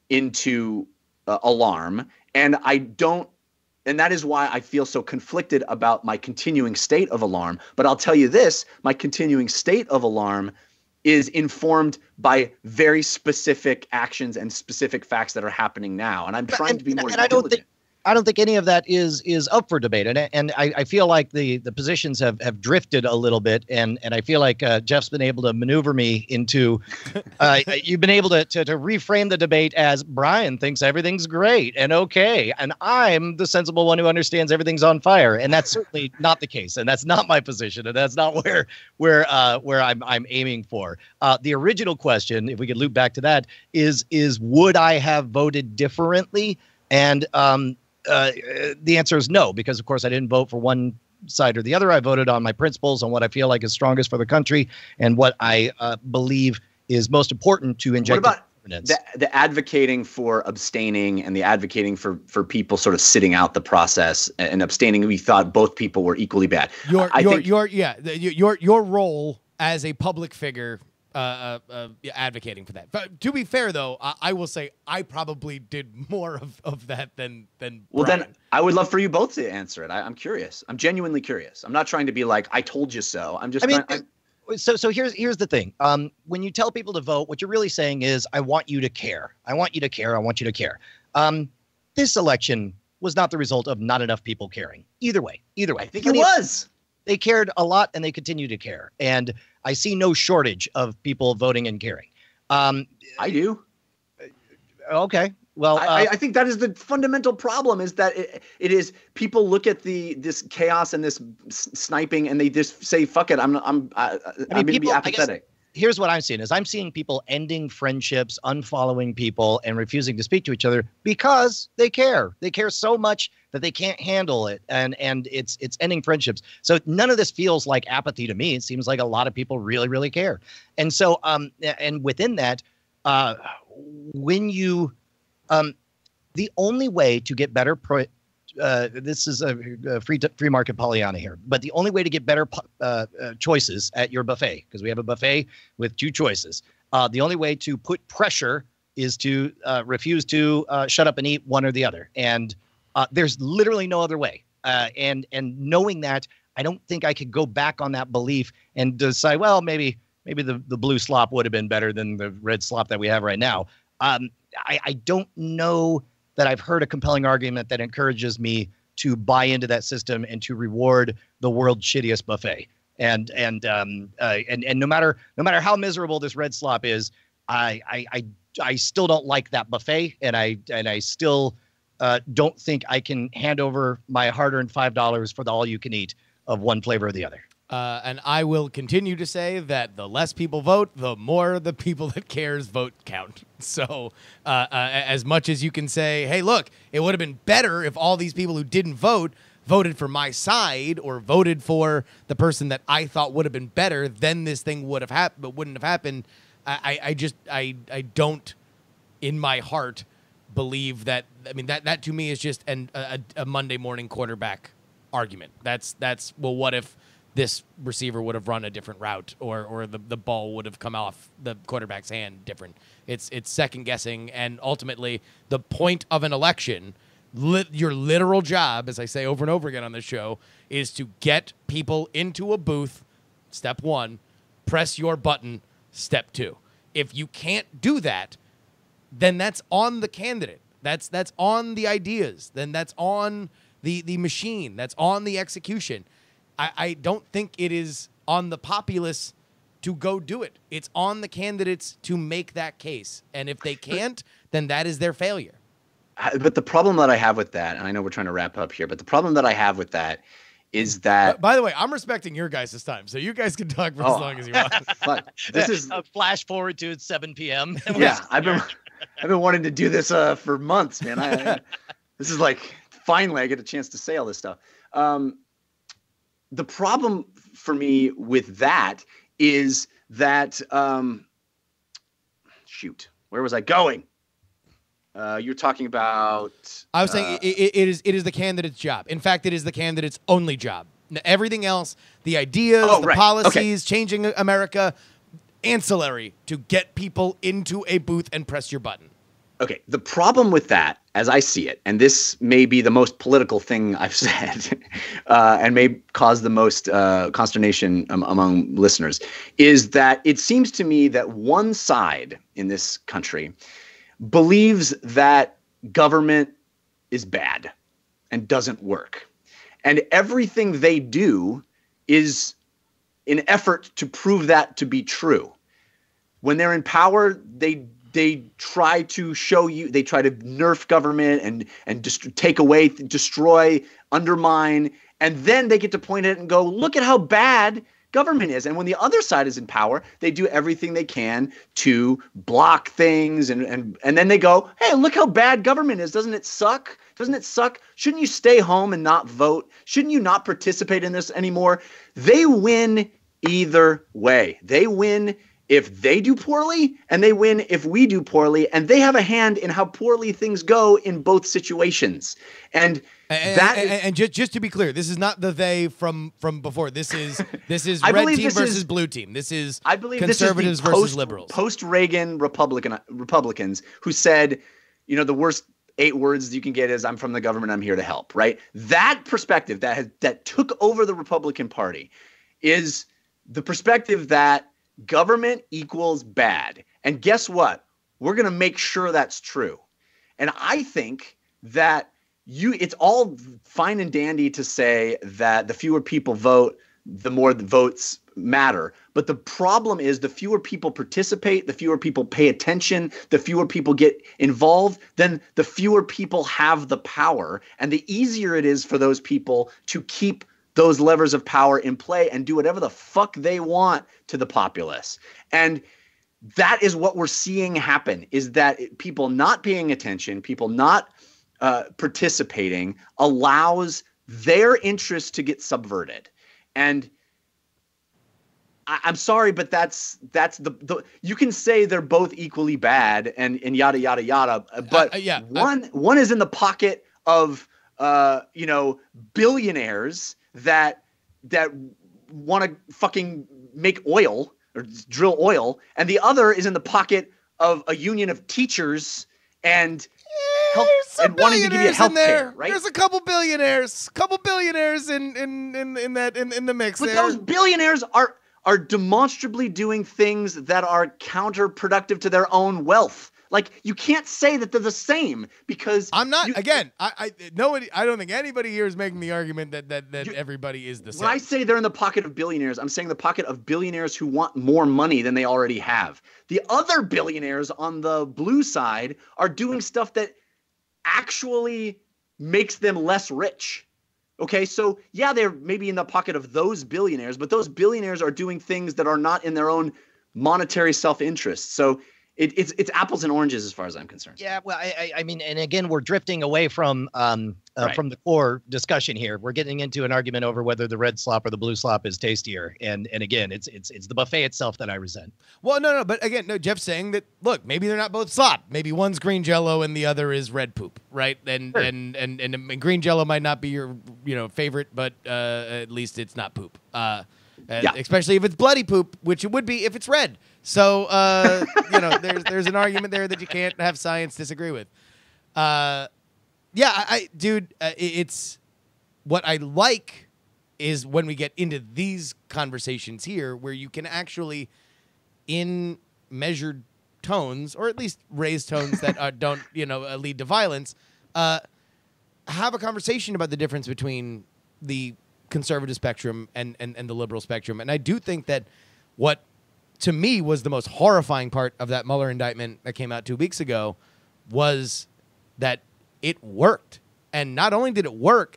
into alarm. And that is why I feel so conflicted about my continuing state of alarm. But I'll tell you this, my continuing state of alarm is informed by very specific actions and specific facts that are happening now. And I'm trying to be more diligent. I don't think any of that is up for debate. And I feel like the positions have drifted a little bit. And I feel like Jeff's been able to maneuver me into you've been able to reframe the debate as Brian thinks everything's great and okay. And I'm the sensible one who understands everything's on fire. And that's certainly not the case. And that's not my position. And that's not where I'm aiming for. The original question, if we could loop back to that, is would I have voted differently? And the answer is no, because, of course, I didn't vote for one side or the other. I voted on my principles, on what I feel like is strongest for the country and what I believe is most important to inject. What about the advocating for abstaining and the advocating for people sort of sitting out the process and abstaining? We thought both people were equally bad. Your role as a public figure advocating for that. But to be fair, though, I will say I probably did more of that than well, Brian. Then I would love for you both to answer it. I'm curious. I'm genuinely curious. I'm not trying to be like, I told you so. I'm just So here's the thing. When you tell people to vote, what you're really saying is, I want you to care. I want you to care. I want you to care. This election was not the result of not enough people caring. Either way. I think it was. They cared a lot, and they continue to care. And I see no shortage of people voting and caring. I do. Okay. Well, I think that is the fundamental problem, is that it is people look at this chaos and this sniping and they just say, fuck it. I'm going to be apathetic. Here's what I'm seeing is I'm seeing people ending friendships, unfollowing people, and refusing to speak to each other because they care. They care so much that they can't handle it, and it's ending friendships. So none of this feels like apathy to me. It seems like a lot of people really, really care. And so and within that, when you the only way to get better this is a free market Pollyanna here, but the only way to get better choices at your buffet, because we have a buffet with 2 choices, the only way to put pressure is to refuse to shut up and eat one or the other. And there's literally no other way. And knowing that, I don't think I could go back on that belief and decide, well, maybe the blue slop would have been better than the red slop that we have right now. I don't know that I've heard a compelling argument that encourages me to buy into that system and to reward the world's shittiest buffet. And no matter how miserable this red slop is, I still don't like that buffet, and I still don't think I can hand over my hard-earned $5 for the all-you-can-eat of one flavor or the other. And I will continue to say that the less people vote, the more the people that cares vote count. So as much as you can say, hey, look, it would have been better if all these people who didn't vote voted for my side or voted for the person that I thought would have been better, then this thing would have happened, but wouldn't have happened. I don't, in my heart, believe that. I mean, that to me is just a Monday morning quarterback argument. That's well, what if this receiver would have run a different route, or the ball would have come off the quarterback's hand different. It's second guessing, and ultimately the point of an election, your literal job, as I say over and over again on this show, is to get people into a booth. Step one, press your button. Step two. If you can't do that, then that's on the candidate. That's on the ideas. Then that's on the machine. That's on the execution. I don't think it is on the populace to go do it. It's on the candidates to make that case. And if they can't, then that is their failure. But the problem that I have with that, and I know we're trying to wrap up here, but the problem that I have with that is that... By the way, I'm respecting your guys' time, so you guys can talk for as long as you want. But this is a flash forward to 7 p.m. Yeah, I've been wanting to do this for months, man. This is like, finally I get a chance to say all this stuff. The problem for me with that is that, shoot, where was I going? You're talking about... I was saying it is the candidate's job. In fact, it is the candidate's only job. Everything else, the ideas, policies, changing America, ancillary to get people into a booth and press your button. Okay, the problem with that, as I see it, and this may be the most political thing I've said, and may cause the most consternation among listeners, is that it seems to me that one side in this country believes that government is bad and doesn't work. And everything they do is an effort to prove that to be true. When they're in power, they try to show you, they try to nerf government and just take away, destroy, undermine, and then they get to point at it and go, look at how bad government is. And when the other side is in power, they do everything they can to block things, and then they go, hey, look how bad government is. Doesn't it suck? Doesn't it suck? Shouldn't you stay home and not vote? Shouldn't you not participate in this anymore? They win either way. They win if they do poorly, and they win if we do poorly, and they have a hand in how poorly things go in both situations. And just to be clear, this is not the they from before. This is red team versus blue team. This is conservatives versus liberals. Post-Reagan Republicans who said, the worst 8 words you can get is, I'm from the government, I'm here to help, right? That perspective that took over the Republican Party is the perspective that government equals bad. And guess what? We're going to make sure that's true. And I think that it's all fine and dandy to say that the fewer people vote, the more the votes matter. But the problem is the fewer people participate, the fewer people pay attention, the fewer people get involved, then the fewer people have the power. And the easier it is for those people to keep those levers of power in play and do whatever the fuck they want to the populace. And that is what we're seeing happen, is that people not paying attention, people not participating allows their interests to get subverted. And I'm sorry, but that's the you can say they're both equally bad and yada, yada, yada. But one is in the pocket of, billionaires that want to fucking make oil or drill oil, and the other is in the pocket of a union of teachers and wanting to give you health care, right? There's a couple billionaires in the mix. But those billionaires are demonstrably doing things that are counterproductive to their own wealth. Like, you can't say that they're the same, because I'm not. I don't think anybody here is making the argument that everybody is the same. When I say they're in the pocket of billionaires, I'm saying the pocket of billionaires who want more money than they already have. The other billionaires on the blue side are doing stuff that actually makes them less rich. Okay, so yeah, they're maybe in the pocket of those billionaires, but those billionaires are doing things that are not in their own monetary self-interest. So it's apples and oranges as far as I'm concerned. Yeah, well, I mean, and again, we're drifting away from Right. the core discussion here. We're getting into an argument over whether the red slop or the blue slop is tastier, and again, it's the buffet itself that I resent. Well, no, but again, no. Jeff's saying that look, maybe they're not both slop. Maybe one's green Jello and the other is red poop, right? And Sure. and green Jello might not be your favorite, but at least it's not poop. Especially if it's bloody poop, which it would be if it's red. So there's an argument there that you can't have science disagree with. It's what I like is when we get into these conversations here where you can actually, in measured tones, or at least raised tones that don't lead to violence, have a conversation about the difference between the conservative spectrum and the liberal spectrum. And I do think that what, to me, was the most horrifying part of that Mueller indictment that came out 2 weeks ago was that it worked. And not only did it work,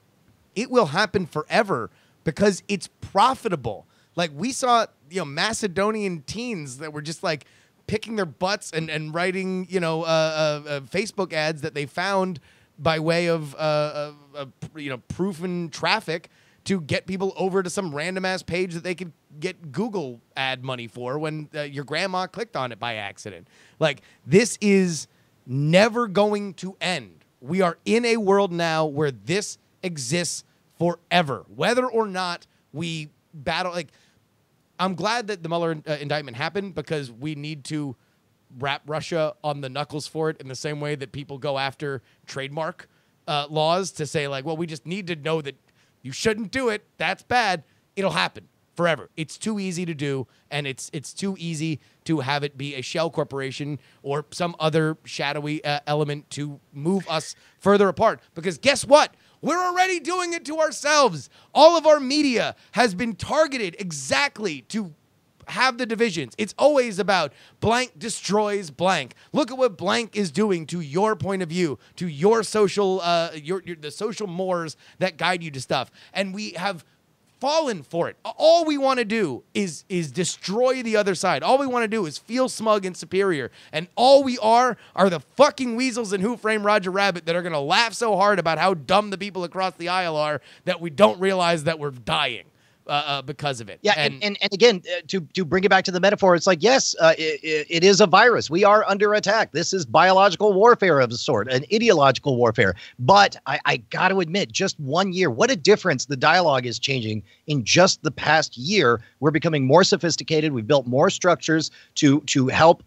it will happen forever because it's profitable. Like, we saw, Macedonian teens that were just like picking their butts and writing, Facebook ads that they found by way of proven traffic to get people over to some random ass page that they could get Google ad money for when your grandma clicked on it by accident. Like, this is never going to end. We are in a world now where this exists forever, whether or not we battle. Like, I'm glad that the Mueller indictment happened because we need to rap Russia on the knuckles for it in the same way that people go after trademark laws to say, like, well, we just need to know that you shouldn't do it. That's bad. It'll happen forever. It's too easy to do, and it's too easy to have it be a shell corporation or some other shadowy element to move us further apart. Because guess what? We're already doing it to ourselves. All of our media has been targeted exactly to have the divisions. It's always about blank destroys blank. Look at what blank is doing to your point of view, to your social, the social mores that guide you to stuff. And we have fallen for it. All we want to do is destroy the other side. All we want to do is feel smug and superior. And all we are the fucking weasels in Who Framed Roger Rabbit that are going to laugh so hard about how dumb the people across the aisle are that we don't realize that we're dying because of it. Yeah, and again, to bring it back to the metaphor, it's like, yes, it is a virus. We are under attack. This is biological warfare of a sort, an ideological warfare. But I got to admit, just 1 year, what a difference the dialogue is changing in just the past year. We're becoming more sophisticated. We've built more structures to help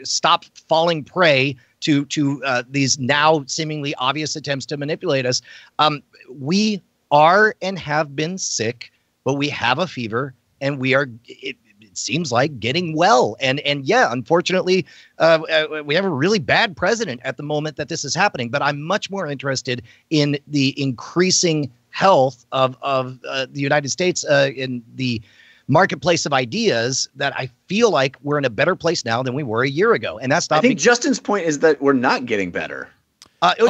stop falling prey to these now seemingly obvious attempts to manipulate us. We are and have been sick, but we have a fever, and we are, it seems like, getting well. And yeah, unfortunately, we have a really bad president at the moment that this is happening. But I'm much more interested in the increasing health of the United States in the marketplace of ideas, that I feel like we're in a better place now than we were a year ago. And that's not. I think Justin's point is that we're not getting better. I think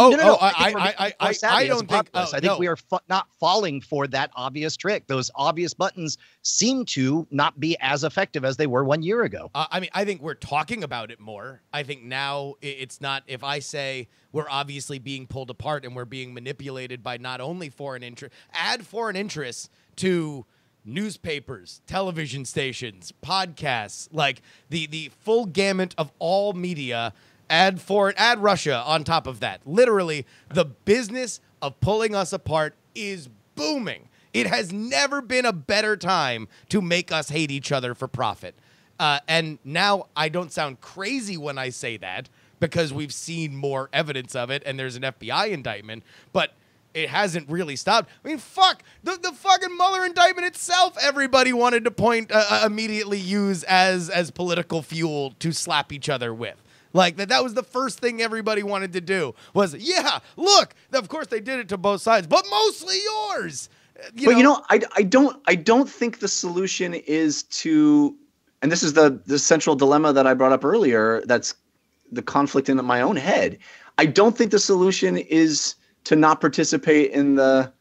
we are not falling for that obvious trick. Those obvious buttons seem to not be as effective as they were 1 year ago. I think we're talking about it more. I think now it's not, if I say we're obviously being pulled apart and we're being manipulated by not only foreign interest, add foreign interests to newspapers, television stations, podcasts, like the full gamut of all media. Add Russia on top of that. Literally, the business of pulling us apart is booming. It has never been a better time to make us hate each other for profit. And now I don't sound crazy when I say that because we've seen more evidence of it and there's an FBI indictment, but it hasn't really stopped. I mean, fuck, the fucking Mueller indictment itself, everybody wanted to immediately use as political fuel to slap each other with. Like, that was the first thing everybody wanted to do was, yeah, look, of course they did it to both sides, but mostly yours. I don't think the solution is to, and this is the central dilemma that I brought up earlier, that's the conflict in my own head. I don't think the solution is to not participate in the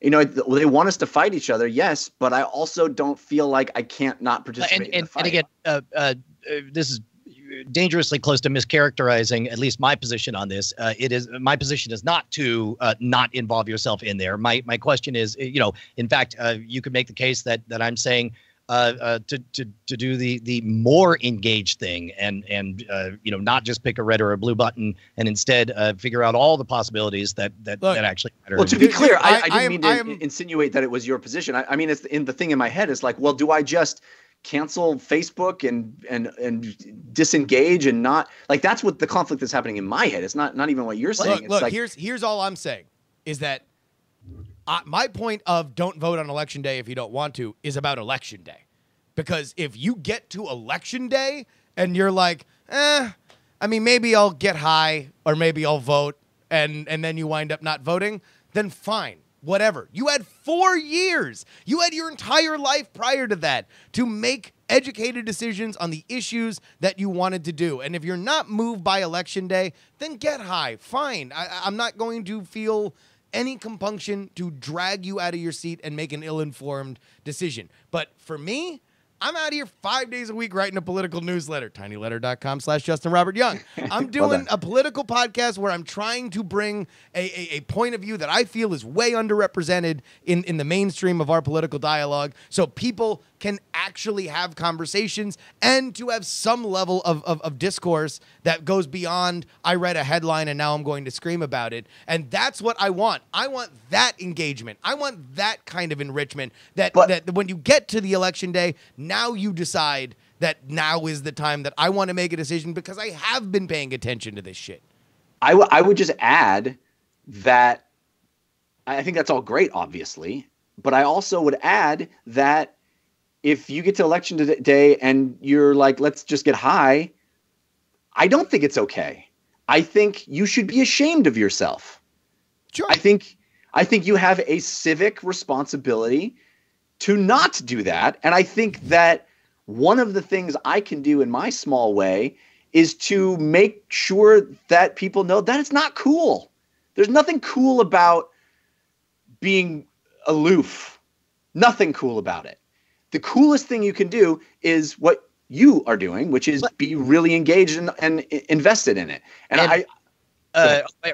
You know, they want us to fight each other, yes, but I also don't feel like I can't not participate in the fight. And again, this is dangerously close to mischaracterizing at least my position on this. My position is not to not involve yourself in there. My question is, in fact, you could make the case that I'm saying to do the more engaged thing and not just pick a red or a blue button and instead figure out all the possibilities that actually matter. Well, to be clear, I didn't mean to insinuate that it was your position. I mean, it's in the thing in my head is like, well, do I just cancel Facebook and disengage and not like that's what the conflict that's happening in my head. It's not even what you're saying. Look, here's all I'm saying is that my point of don't vote on election day if you don't want to is about election day. Because if you get to election day and you're like, maybe I'll get high or maybe I'll vote and then you wind up not voting, then fine, whatever. You had 4 years. You had your entire life prior to that to make educated decisions on the issues that you wanted to do. And if you're not moved by election day, then get high. Fine. I'm not going to feel any compunction to drag you out of your seat and make an ill-informed decision. But for me, I'm out here 5 days a week writing a political newsletter, tinyletter.com/Justin Robert Young. I'm doing a political podcast where I'm trying to bring a point of view that I feel is way underrepresented in the mainstream of our political dialogue so people can actually have conversations and to have some level of discourse that goes beyond I read a headline and now I'm going to scream about it. And that's what I want. I want that engagement. I want that kind of enrichment that when you get to the election day, now you decide that now is the time that I want to make a decision because I have been paying attention to this shit. I would just add that I think that's all great, obviously, but I also would add that if you get to election day and you're like, let's just get high, I don't think it's okay. I think you should be ashamed of yourself. Sure. I think you have a civic responsibility to not do that. And I think that one of the things I can do in my small way is to make sure that people know that it's not cool. There's nothing cool about being aloof. Nothing cool about it. The coolest thing you can do is what you are doing, which is be really engaged and invested in it. And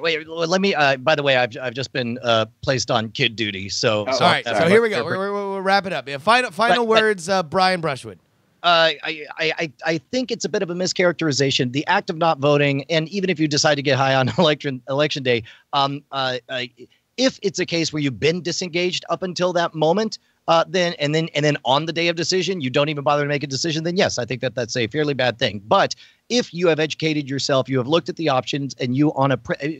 wait, let me, by the way, I've just been placed on kid duty. So all right. So here we go. We'll wrap it up. Yeah, final words, Brian Brushwood. I think it's a bit of a mischaracterization. The act of not voting, and even if you decide to get high on election day, if it's a case where you've been disengaged up until that moment, then on the day of decision, you don't even bother to make a decision, then yes, I think that's a fairly bad thing. But if you have educated yourself, you have looked at the options, and you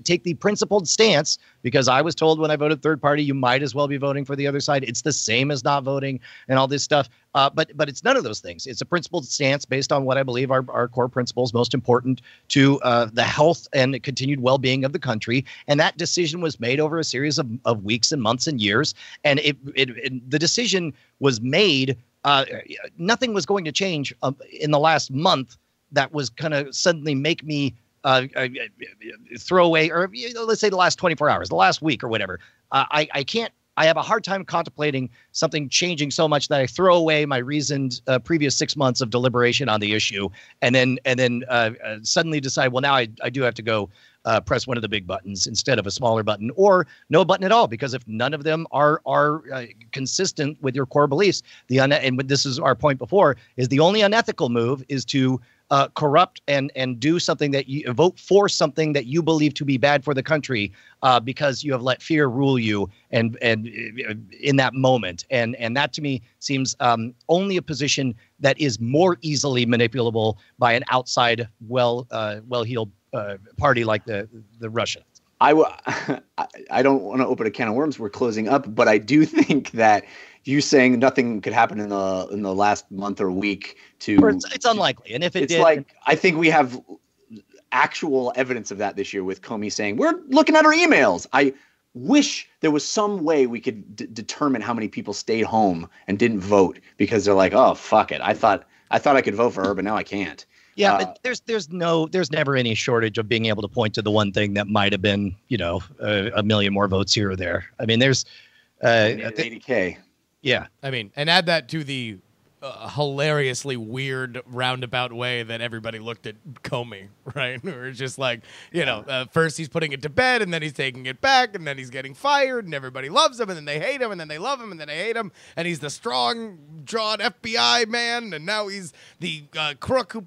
take the principled stance, because I was told when I voted third party, you might as well be voting for the other side. It's the same as not voting and all this stuff. But it's none of those things. It's a principled stance based on what I believe are core principles most important to the health and continued well-being of the country. And that decision was made over a series of weeks and months and years. And the decision was made. Nothing was going to change in the last month that was going to suddenly make me throw away, or let's say the last 24 hours, the last week or whatever. I have a hard time contemplating something changing so much that I throw away my reasoned previous 6 months of deliberation on the issue and then suddenly decide, well, now I do have to go press one of the big buttons instead of a smaller button, or no button at all, because if none of them are consistent with your core beliefs, and this is our point before, is the only unethical move is to corrupt and do something that you vote for something that you believe to be bad for the country because you have let fear rule you and in that moment. And that to me seems only a position that is more easily manipulable by an outside well-heeled party like the Russians. I don't want to open a can of worms. We're closing up, but I do think that you saying nothing could happen in the last month or week it's unlikely. And if it did, like, I think we have actual evidence of that this year with Comey saying we're looking at our emails. I wish there was some way we could determine how many people stayed home and didn't vote because they're like, oh, fuck it. I thought I could vote for her, but now I can't. Yeah, but there's never any shortage of being able to point to the one thing that might have been, a million more votes here or there. I mean, 80K. Yeah. I mean, and add that to the hilariously weird roundabout way that everybody looked at Comey, right? Where it's just like, first he's putting it to bed, and then he's taking it back, and then he's getting fired, and everybody loves him, and then they hate him, and then they love him, and then they hate him, and he's the strong-jawed FBI man, and now he's the crook who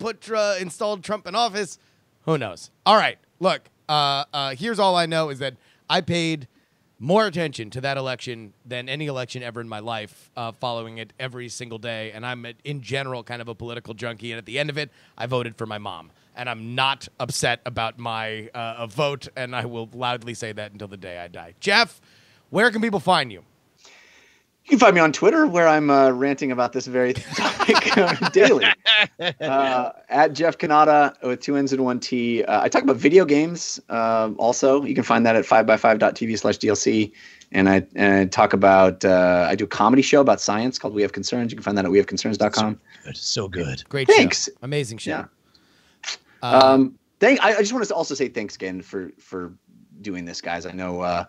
installed Trump in office. Who knows? All right, look, here's all I know is that I paid more attention to that election than any election ever in my life, following it every single day. And I'm, in general, kind of a political junkie. And at the end of it, I voted for my mom. And I'm not upset about my vote. And I will loudly say that until the day I die. Jeff, where can people find you? You can find me on Twitter, where I'm ranting about this very topic daily. At Jeff Cannata with 2 N's and 1 T. I talk about video games also. You can find that at 5by5.tv/DLC. And I talk about, I do a comedy show about science called We Have Concerns. You can find that at wehaveconcerns.com. So good. Great Thanks. show. Amazing show. Yeah. I just want to also say thanks again for doing this, guys. I know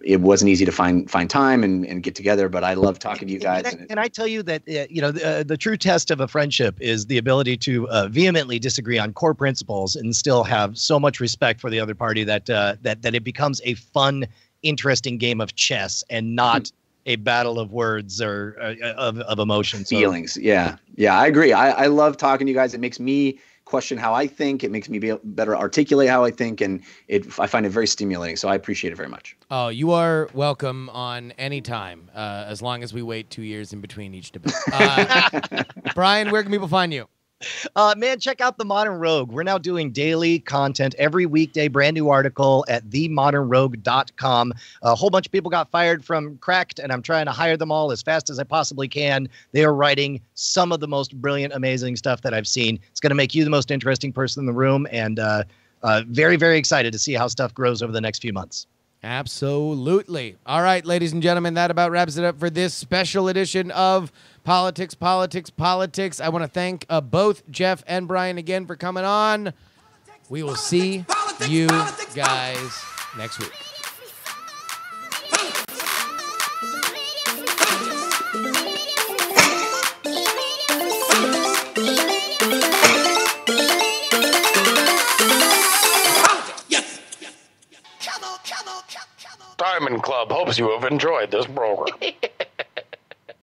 it wasn't easy to find time and get together, but I love talking to you guys. And I tell you that the true test of a friendship is the ability to vehemently disagree on core principles and still have so much respect for the other party that it becomes a fun, interesting game of chess and not a battle of words or of emotions, feelings. Yeah, I agree. I love talking to you guys. It makes me question how I think. It makes me better articulate how I think, and I find it very stimulating. So I appreciate it very much. Oh, you are welcome on any time, as long as we wait 2 years in between each debate. Brian, where can people find you? Man, check out The Modern Rogue. We're now doing daily content every weekday, brand new article at themodernrogue.com. A whole bunch of people got fired from Cracked, and I'm trying to hire them all as fast as I possibly can. They are writing some of the most brilliant, amazing stuff that I've seen. It's going to make you the most interesting person in the room, and very, very excited to see how stuff grows over the next few months. Absolutely. All right, ladies and gentlemen, that about wraps it up for this special edition of Politics. I want to thank both Jeff and Brian again for coming on. We will see you guys next week. Diamond Club hopes you have enjoyed this program.